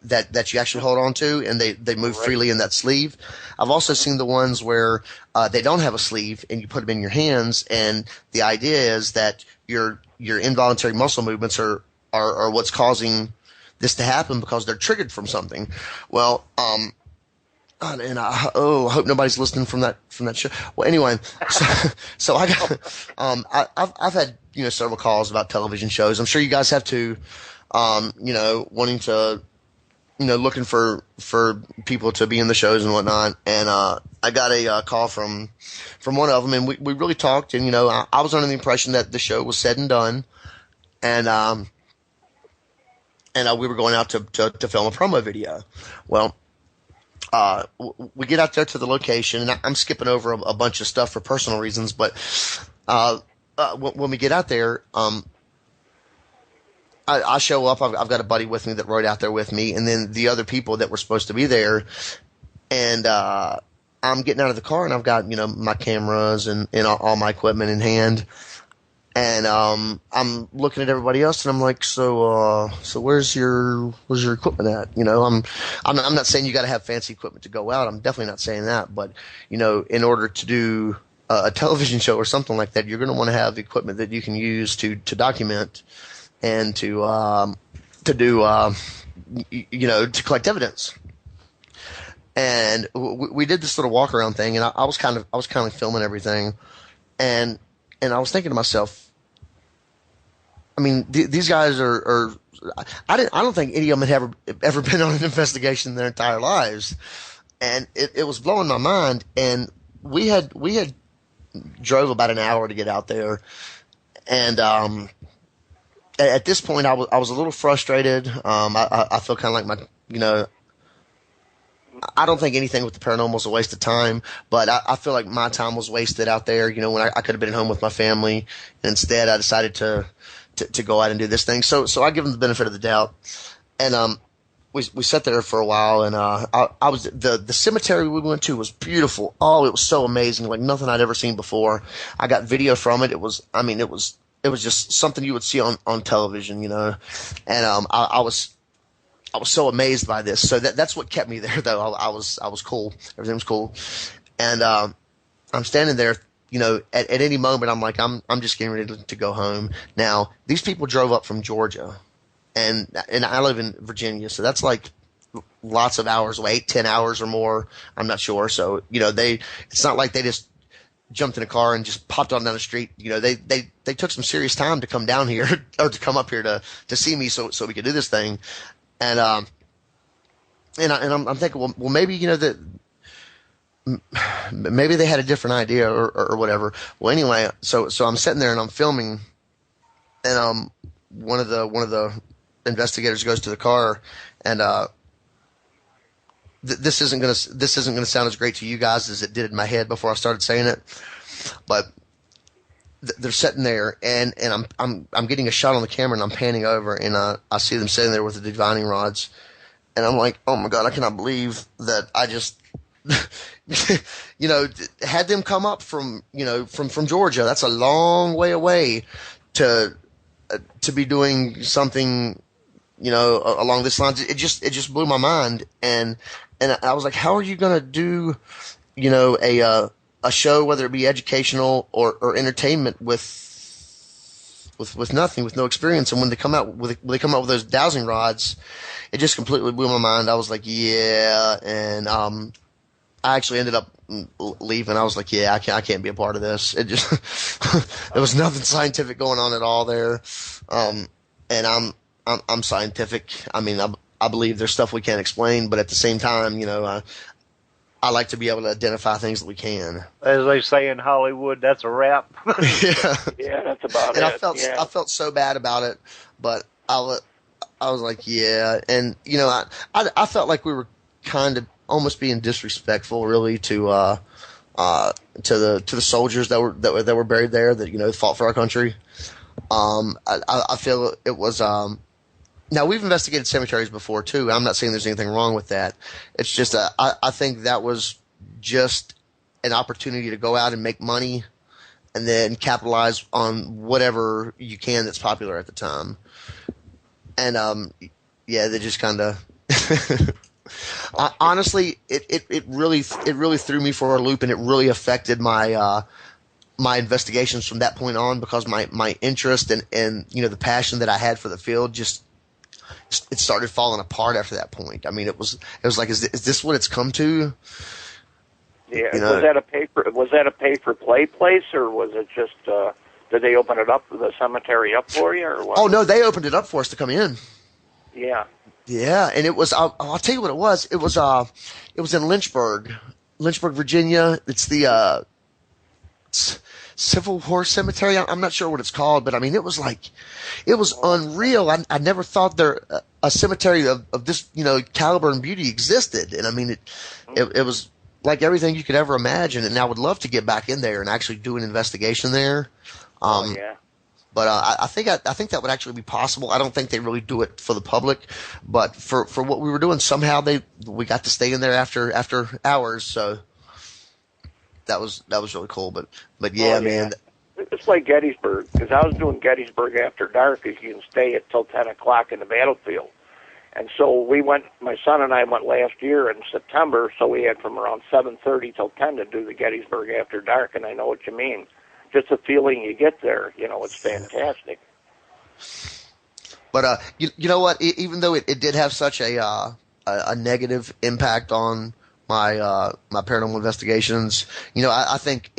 that you actually hold on to, and they move freely in that sleeve. I've also seen the ones where they don't have a sleeve, and you put them in your hands, and the idea is that your involuntary muscle movements are what's causing this to happen because they're triggered from something. Well, and I hope nobody's listening from that show. Well, anyway, so I got I've had, you know, several calls about television shows. I'm sure you guys have too. You know, wanting to, you know, looking for people to be in the shows and whatnot. And I got a call from one of them, and we really talked. And you know, I was under the impression that the show was said and done, and we were going out to film a promo video. Well, we get out there to the location, and I'm skipping over a bunch of stuff for personal reasons, but when we get out there, I show up. I've got a buddy with me that rode out there with me, and then the other people that were supposed to be there. And I'm getting out of the car, and I've got, you know, my cameras and all my equipment in hand. And I'm looking at everybody else, and I'm like, so where's your equipment at? You know, I'm not saying you got to have fancy equipment to go out. I'm definitely not saying that. But you know, in order to do a television show or something like that, you're going to want to have equipment that you can use to document and to do you know, to collect evidence. And we did this little walk around thing, and I was kind of filming everything, and I was thinking to myself, I mean, these guys are I don't think any of them had ever been on an investigation in their entire lives, and it was blowing my mind. And we had drove about an hour to get out there, and at this point I was a little frustrated. I feel kind of like you know, I don't think anything with the paranormal is a waste of time, but I feel like my time was wasted out there. You know, when I could have been at home with my family, and instead I decided to go out and do this thing. So I give them the benefit of the doubt, and we sat there for a while, and I was the cemetery we went to was beautiful. Oh, it was so amazing, like nothing I'd ever seen before. I got video from it. It was just something you would see on television, you know, and I was so amazed by this. So that's what kept me there, though. I was cool. Everything was cool. And I'm standing there, you know, at any moment I'm like, I'm just getting ready to go home. Now, these people drove up from Georgia, and I live in Virginia, so that's like lots of hours away, 10 hours or more. I'm not sure. So, you know, it's not like they just jumped in a car and just popped on down the street. You know, they took some serious time to come down here or to come up here to see me so we could do this thing. And I'm thinking, well, maybe, you know, that maybe they had a different idea or whatever. Well, anyway, so I'm sitting there and I'm filming, and one of the investigators goes to the car, and this isn't gonna sound as great to you guys as it did in my head before I started saying it, but they're sitting there, and I'm getting a shot on the camera, and I'm panning over, and I see them sitting there with the divining rods, and I'm like, oh my God, I cannot believe that I just, you know, had them come up from, you know, from Georgia. That's a long way away to be doing something, you know, along this line. It just blew my mind, and I was like, how are you gonna do, you know, a show, whether it be educational or entertainment, with nothing, with no experience? And when they come out with those dowsing rods, it just completely blew my mind. I was like, yeah, and I actually ended up leaving. I was like, yeah, I can't be a part of this. It just there was nothing scientific going on at all there, and I'm scientific. I mean, I believe there's stuff we can't explain, but at the same time, you know, I like to be able to identify things that we can. As they say in Hollywood, that's a wrap. Yeah. Yeah, that's about and it. I felt so bad about it, but I was like, yeah. And, you know, I felt like we were kind of almost being disrespectful, really, to the soldiers that were buried there, that, you know, fought for our country. I feel it was, now, we've investigated cemeteries before, too. I'm not saying there's anything wrong with that. It's just, I think that was just an opportunity to go out and make money and then capitalize on whatever you can that's popular at the time. And, yeah, they just kind of, honestly, it really threw me for a loop, and it really affected my investigations from that point on, because my interest and, you know, the passion that I had for the field it started falling apart after that point. I mean, it was like, is this what it's come to? Yeah. You know? Was that a pay for play place, or was it just did they open it up, the cemetery up for you, or what? Oh no, they opened it up for us to come in. Yeah. Yeah, and it was. I'll tell you what it was. It was in Lynchburg, Virginia. It's the Civil War Cemetery. I'm not sure what it's called, but I mean, it was unreal. I never thought a cemetery of this, you know, caliber and beauty existed. And I mean, it was like everything you could ever imagine. And I would love to get back in there and actually do an investigation there. Yeah. But I think that would actually be possible. I don't think they really do it for the public, but for what we were doing, somehow we got to stay in there after hours. So that was really cool. But yeah, man. it's like Gettysburg, because I was doing Gettysburg After Dark, because you can stay at till 10 o'clock in the battlefield. And so we went, my son and I went last year in September, so we had from around 7:30 till 10 to do the Gettysburg After Dark, and I know what you mean. Just the feeling you get there, it's fantastic. But you know what? Even though it did have such a negative impact on my my paranormal investigations, I think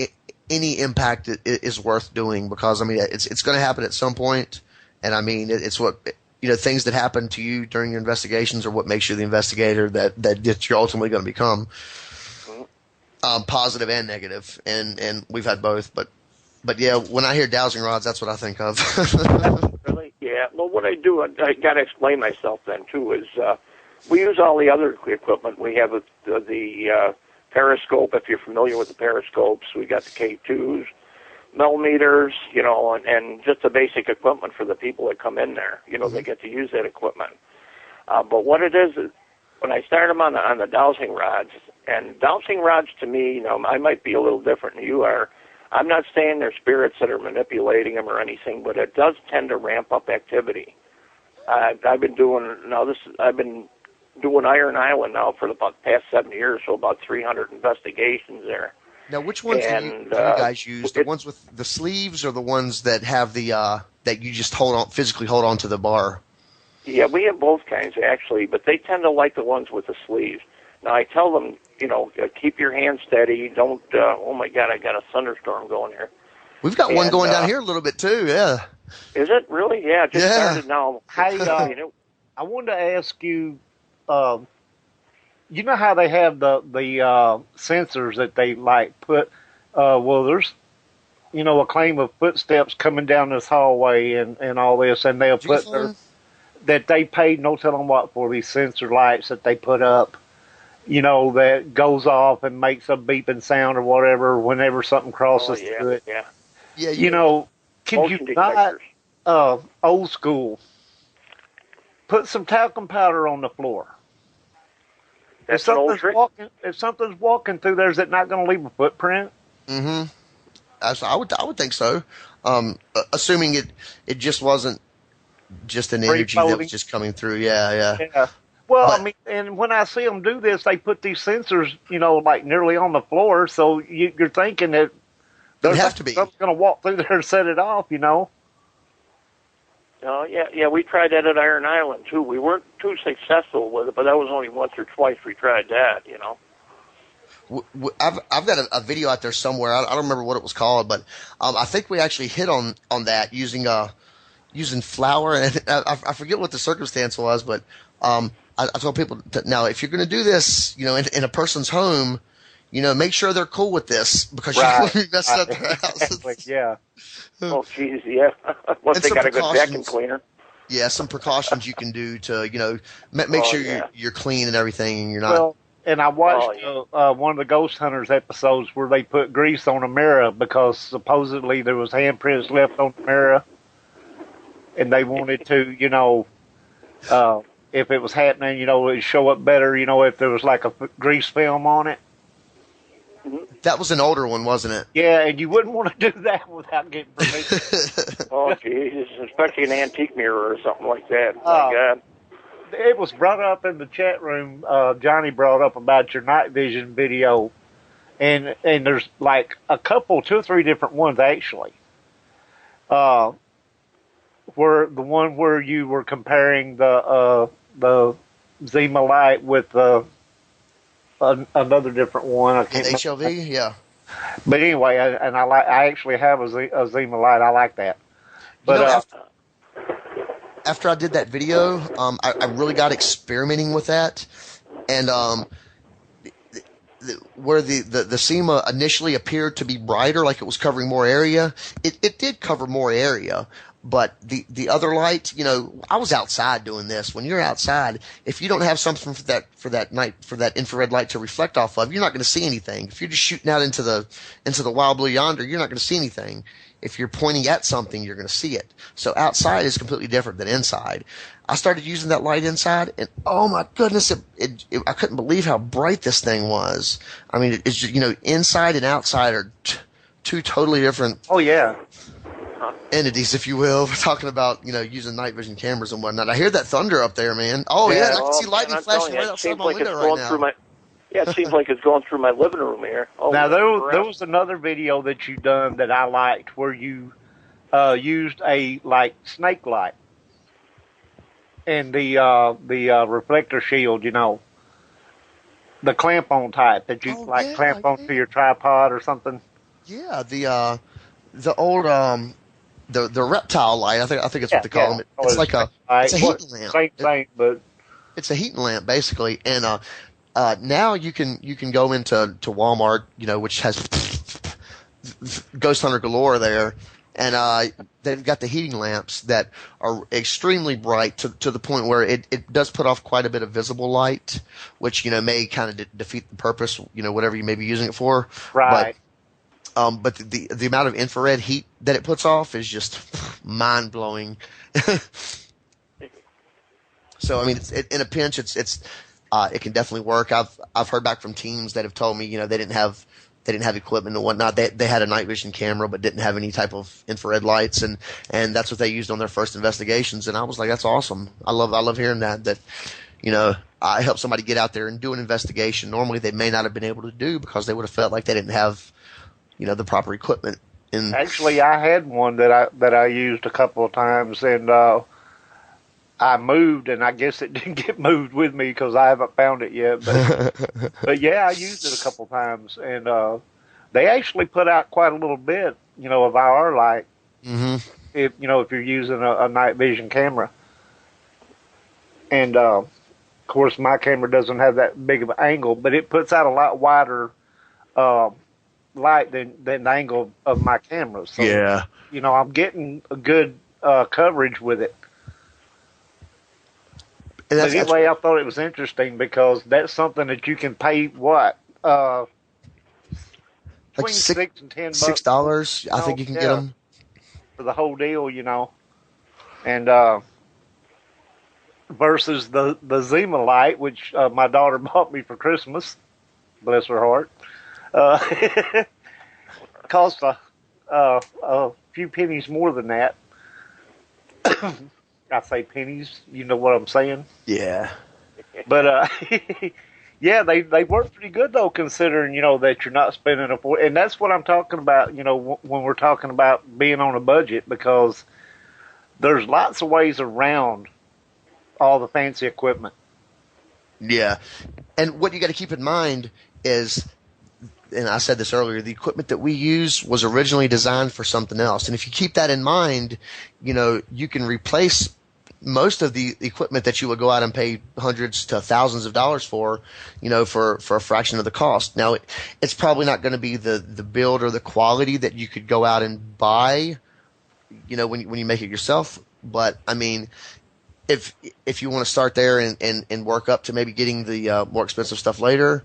any impact is worth doing, because I mean it's going to happen at some point, and I mean it's what. Things that happen to you during your investigations are what makes you the investigator that you're ultimately going to become, positive and negative. And we've had both, but yeah, when I hear dowsing rods, that's what I think of. Really? Yeah. Well, what I do, I got to explain myself then too, is we use all the other equipment. We have the periscope, if you're familiar with the periscopes. We got the K2s. Millimeters, and just the basic equipment for the people that come in there. They get to use that equipment. But what it is when I start them on the dowsing rods, and dowsing rods to me, I might be a little different than you are. I'm not saying they're spirits that are manipulating them or anything, but it does tend to ramp up activity. I've been doing Iron Island now for about the past 7 years, so about 300 investigations there. Now, which ones do you guys use? The ones with the sleeves, or the ones that have the that you just physically hold on to the bar? Yeah, we have both kinds actually, but they tend to like the ones with the sleeves. Now I tell them, keep your hands steady. Don't. Oh my God, I got a thunderstorm going here. We've got one going down here a little bit too. Yeah. Is it really? Yeah, it just started now. Hey, I wanted to ask you. You know how they have the sensors that they put, there's, a claim of footsteps coming down this hallway and all this, and they'll put that they paid no telling what for these sensor lights that they put up, that goes off and makes a beeping sound or whatever whenever something crosses through it. Yeah. Yeah. Can you not, old school, put some talcum powder on the floor? If something's walking through there, is it not going to leave a footprint? Mm-hmm. I would think so. Assuming it just wasn't just an energy that was just coming through. Yeah. Well, and when I see them do this, they put these sensors, nearly on the floor, so you're thinking that there's something going to walk through there and set it off, Oh, yeah, we tried that at Iron Island, too. We weren't too successful with it, but that was only once or twice we tried that, I've got a video out there somewhere. I don't remember what it was called, but I think we actually hit on that using flour, and I forget what the circumstance was, but I told people, now, if you're going to do this, in a person's home, make sure they're cool with this, because you don't want to be messing up their house. Exactly, yeah. Oh, geez, yeah. Once they got a good vacuum cleaner. Yeah, some precautions you can do to, make sure you're clean and everything, and you're not. Well, and I watched one of the Ghost Hunters episodes where they put grease on a mirror because supposedly there was handprints left on the mirror, and they wanted to, if it was happening, it'd show up better, if there was like a grease film on it. That was an older one, wasn't it? Yeah, and you wouldn't want to do that without getting permission. Oh, Jesus, especially an antique mirror or something like that. My God. It was brought up in the chat room. Johnny brought up about your night vision video, and there's like a couple, 2 or 3 different ones actually. Where the one where you were comparing the Zima light with another different one. I can't HLV, yeah. But anyway, I actually have a Zima light. I like that. But after I did that video, I really got experimenting with that, and where the Zima initially appeared to be brighter, like it was covering more area, it did cover more area. But the other light, I was outside doing this. When you're outside, if you don't have something for that infrared light to reflect off of, you're not going to see anything. If you're just shooting out into the wild blue yonder, you're not going to see anything. If you're pointing at something, you're going to see it. So outside is completely different than inside. I started using that light inside, and oh my goodness, I couldn't believe how bright this thing was. I mean, it's just, inside and outside are two totally different. Oh yeah. entities, if you will. We're talking about, using night vision cameras and whatnot. I hear that thunder up there, man. Oh, yeah, I can see lightning flashing right outside my window right now. Yeah, it seems like it's going through my living room here. Oh, now, there was another video that you done that I liked where you used a, snake light and the reflector shield, the clamp-on type that you, clamp onto your tripod or something. Yeah, the old, the reptile light, I think it's what they call them. It's like it's a heating lamp. Same thing, but it's a heating lamp, basically, and now you can go into Walmart, which has Ghost Hunter galore there, and they've got the heating lamps that are extremely bright to the point where it does put off quite a bit of visible light, which may kind of defeat the purpose, whatever you may be using it for. Right. But the amount of infrared heat that it puts off is just mind blowing. So I mean, in a pinch, it can definitely work. I've heard back from teams that have told me, they didn't have equipment and whatnot. They had a night vision camera, but didn't have any type of infrared lights, and that's what they used on their first investigations. And I was like, that's awesome. I love hearing that. I helped somebody get out there and do an investigation. Normally, they may not have been able to do because they would have felt like they didn't have, the proper equipment. And actually, I had one that I used a couple of times, and I moved, and I guess it didn't get moved with me because I haven't found it yet. But yeah, I used it a couple of times, and they actually put out quite a little bit, of IR light. Mm-hmm. If you're using a night vision camera, and of course my camera doesn't have that big of an angle, but it puts out a lot wider light than the angle of my camera. So, yeah, I'm getting a good coverage with it. But anyway, I thought it was interesting because that's something that you can pay between $6 and $10. $6, I think you can get them for the whole deal, and versus the Zima light, which my daughter bought me for Christmas. Bless her heart. Cost a few pennies more than that. I say pennies, you know what I'm saying? Yeah. But yeah, they work pretty good though, considering that you're not spending and that's what I'm talking about. When we're talking about being on a budget, because there's lots of ways around all the fancy equipment. Yeah, and what you got to keep in mind is, and I said this earlier, the equipment that we use was originally designed for something else. And if you keep that in mind, you can replace most of the equipment that you would go out and pay hundreds to thousands of dollars for, for a fraction of the cost. Now, it's probably not going to be the build or the quality that you could go out and buy, when you make it yourself. But I mean, if you want to start there and work up to maybe getting the more expensive stuff later,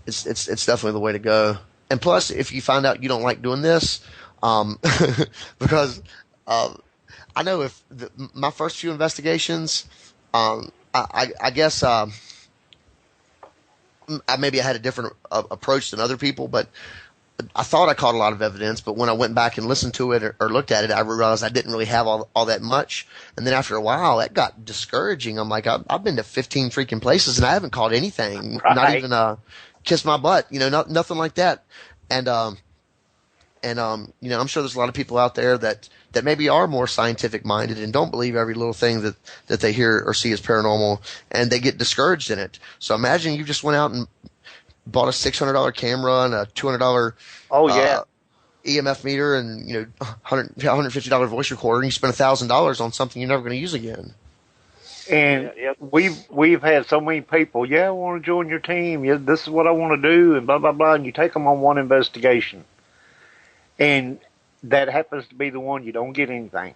it's definitely the way to go. And plus, if you find out you don't like doing this, because I know my first few investigations, I guess maybe I had a different approach than other people, but I thought I caught a lot of evidence. But when I went back and listened to it or looked at it, I realized I didn't really have all that much. And then after a while, that got discouraging. I'm like, I've been to 15 freaking places and I haven't caught anything, right. Not even kiss my butt, nothing like that. And I'm sure there's a lot of people out there that maybe are more scientific minded and don't believe every little thing that they hear or see as paranormal, and they get discouraged in it. So imagine you just went out and bought a $600 camera and a $200 EMF meter and $150 voice recorder, and you spend $1,000 on something you're never going to use again. And we've had so many people, I want to join your team. Yeah, this is what I want to do, and blah, blah, blah. And you take them on one investigation. And that happens to be the one you don't get anything.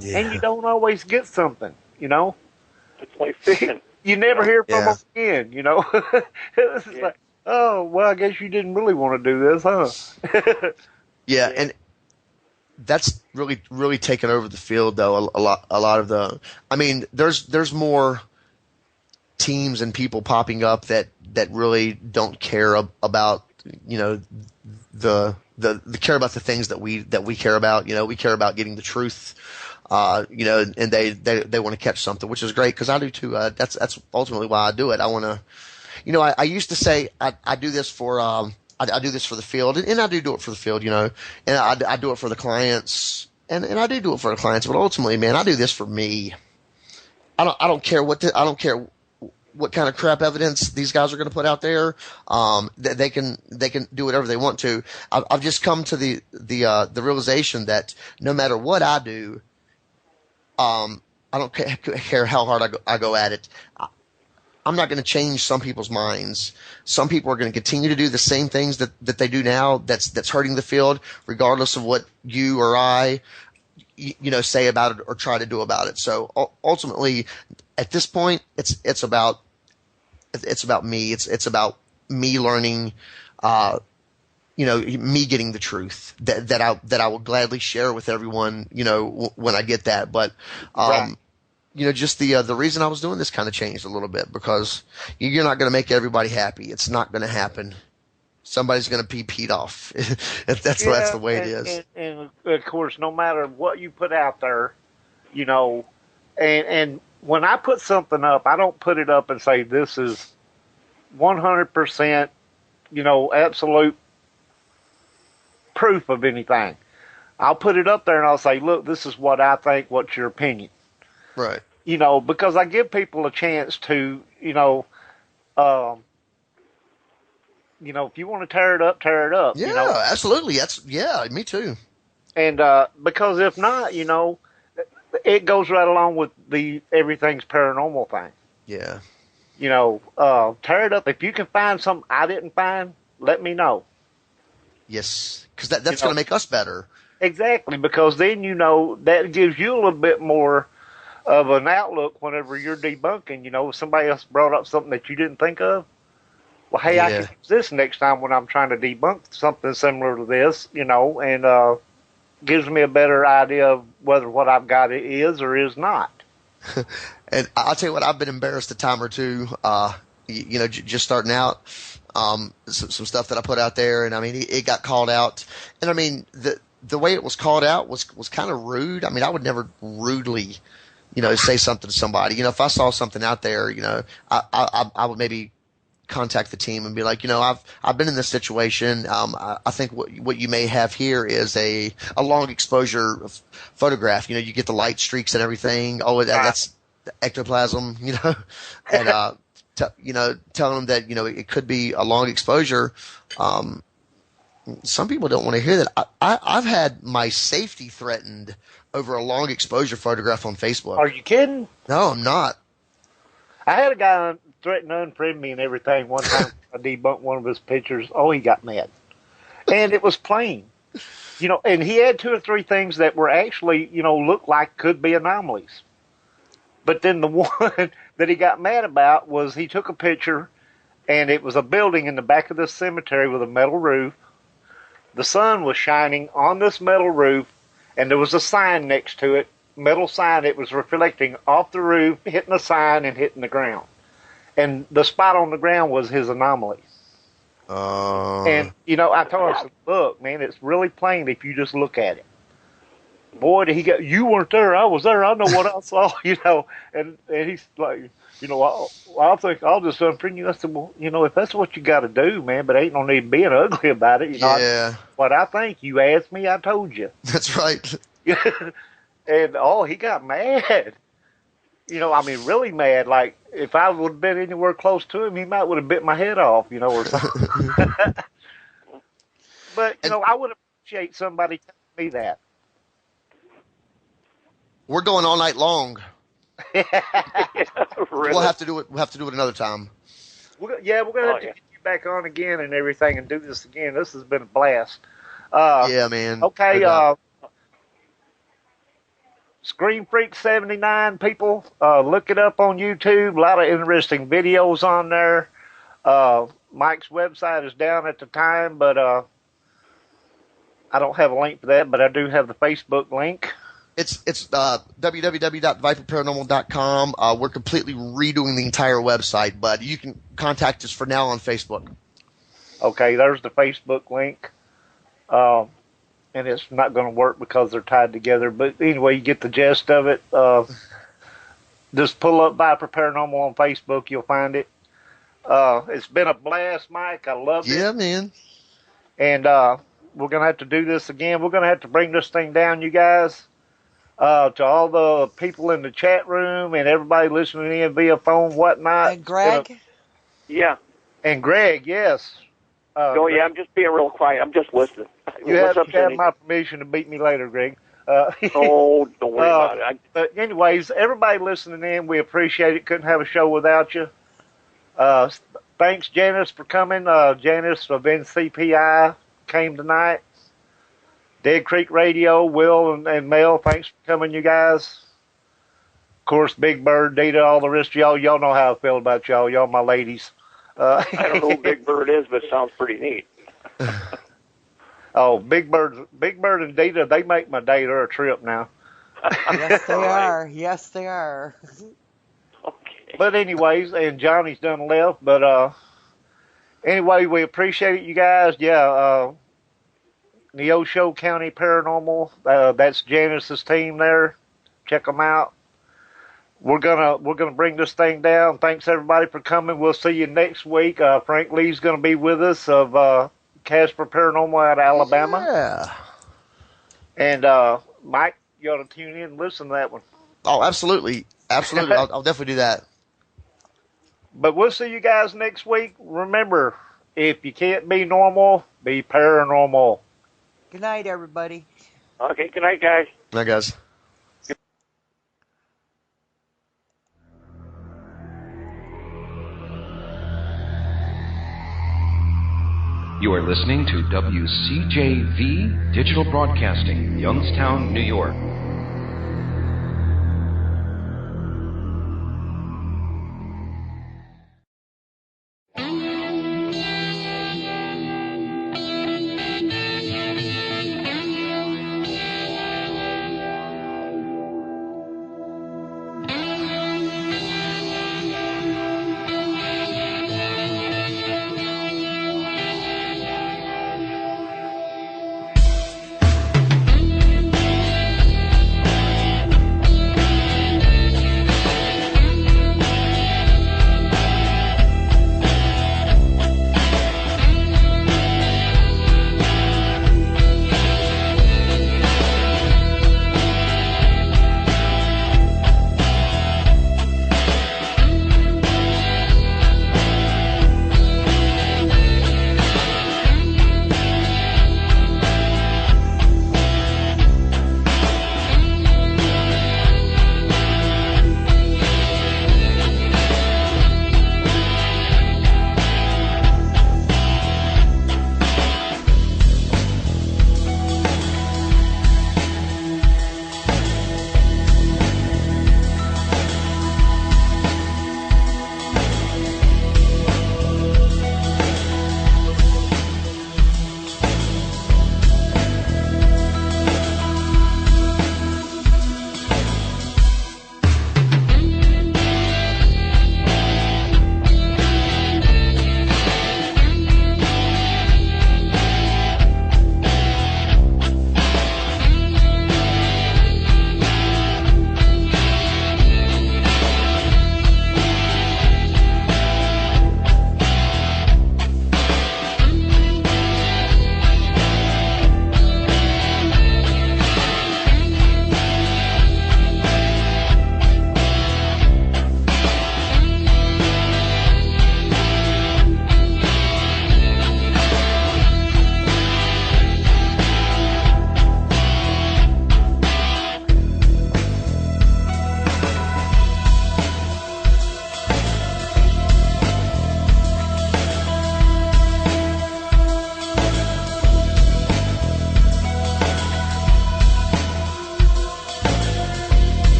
Yeah. And you don't always get something, It's like fishing. You never hear from them again, It's like, oh, well, I guess you didn't really want to do this, huh? Yeah, and that's really, really taken over the field, though. A lot of the, I mean, there's more teams and people popping up that really don't care about, the care about the things that we care about. We care about getting the truth. And they want to catch something, which is great because I do too. That's ultimately why I do it. I want to, I used to say I do this for I do this for the field, and I do it for the field, and I do it for the clients, and I do it for the clients. But ultimately, man, I do this for me. I don't care what kind of crap evidence these guys are going to put out there. They can do whatever they want to. I've just come to the realization that no matter what I do, I don't care how hard I go at it. I'm not going to change some people's minds. Some people are going to continue to do the same things that they do now. That's hurting the field, regardless of what you or I, say about it or try to do about it. So ultimately, at this point, it's about me. It's about me learning, me getting the truth that I will gladly share with everyone, when I get that. But, Right. Just the reason I was doing this kind of changed a little bit because you're not going to make everybody happy. It's not going to happen. Somebody's going to be peed off. That's the way it is. And of course, no matter what you put out there, and when I put something up, I don't put it up and say this is 100%, absolute proof of anything. I'll put it up there and I'll say, look, this is what I think. What's your opinion? Right. Because I give people a chance to, if you want to tear it up, tear it up. Yeah, absolutely. Me too. And because if not, it goes right along with the everything's paranormal thing. Yeah. Tear it up. If you can find something I didn't find, let me know. Yes, because that's going to make us better. Exactly, because then that gives you a little bit more of an outlook whenever you're debunking. If somebody else brought up something that you didn't think of, well, hey, I can use this next time when I'm trying to debunk something similar to this, and gives me a better idea of whether what I've got is or is not. And I'll tell you what, I've been embarrassed a time or two, just starting out. Some stuff that I put out there, and I mean, it got called out, and I mean, the way it was called out was kind of rude. I mean, I would never rudely, say something to somebody. If I saw something out there, I would maybe contact the team and be like, I've been in this situation. I think what you may have here is a long exposure photograph. You get the light streaks and everything. Oh, that's the ectoplasm, and, telling them that, it could be a long exposure. Some people don't want to hear that. I've had my safety threatened over a long exposure photograph on Facebook. Are you kidding? No, I'm not. I had a guy threaten to unfriend me and everything one time. I debunked one of his pictures. Oh, he got mad. And it was plain. And he had 2 or 3 things that were actually, looked like could be anomalies. But then the one that he got mad about was he took a picture, and it was a building in the back of this cemetery with a metal roof. The sun was shining on this metal roof, and there was a sign next to it, metal sign. It was reflecting off the roof, hitting the sign, and hitting the ground. And the spot on the ground was his anomaly. And, I told him, look, man, it's really plain if you just look at it. Boy, did he get, you weren't there, I was there, I know what I saw, and he's like, I think I'll just unfriend you. I said, well, if that's what you got to do, man, but ain't no need being ugly about it. Yeah. What I think, you asked me, I told you. That's right. And, he got mad. Really mad. Like, if I would have been anywhere close to him, he might would have bit my head off, or something. But, I would appreciate somebody telling me that. We're going all night long. Really? We'll have to do it. We'll have to do it another time. We're going to have to get you back on again and everything and do this again. This has been a blast. Yeah, man. Okay. Screen Freak 79 people, look it up on YouTube. A lot of interesting videos on there. Mike's website is down at the time, but I don't have a link for that, but I do have the Facebook link. It's www.viperparanormal.com. We're completely redoing the entire website, but you can contact us for now on Facebook. Okay, there's the Facebook link. and it's not going to work because they're tied together. But anyway, you get the gist of it. Just pull up Viper Paranormal on Facebook. You'll find it. It's been a blast, Mike. I loved it. Yeah, man. And we're going to have to do this again. We're going to have to bring this thing down, you guys. To all the people in the chat room and everybody listening in via phone, whatnot. And Greg? Yeah. And Greg, yes. Yeah, I'm just being real quiet. I'm just listening. You have my permission to beat me later, Greg. Oh, don't worry about it. But anyways, everybody listening in, we appreciate it. Couldn't have a show without you. Thanks, Janice, for coming. Janice of NCPI came tonight. Dead Creek Radio, Will and Mel, thanks for coming, you guys. Of course, Big Bird, Dita, all the rest of y'all. Y'all know how I feel about y'all. Y'all my ladies. I don't know who Big Bird is, but it sounds pretty neat. Oh, Big Bird and Dita, they make my day. They're a trip now. Yes, they are. Yes, they are. Okay. But anyways, and Johnny's done left. But anyway, we appreciate it, you guys. Yeah, Neosho County Paranormal. That's Janice's team there. Check them out. We're gonna bring this thing down. Thanks everybody for coming. We'll see you next week. Frank Lee's gonna be with us of Casper Paranormal out of Alabama. Yeah. And Mike, you ought to tune in and listen to that one. Oh, absolutely. Absolutely. I'll definitely do that. But we'll see you guys next week. Remember, if you can't be normal, be paranormal. Good night, everybody. Okay, good night, guys. Good night, guys. You are listening to WCJV Digital Broadcasting, Youngstown, New York.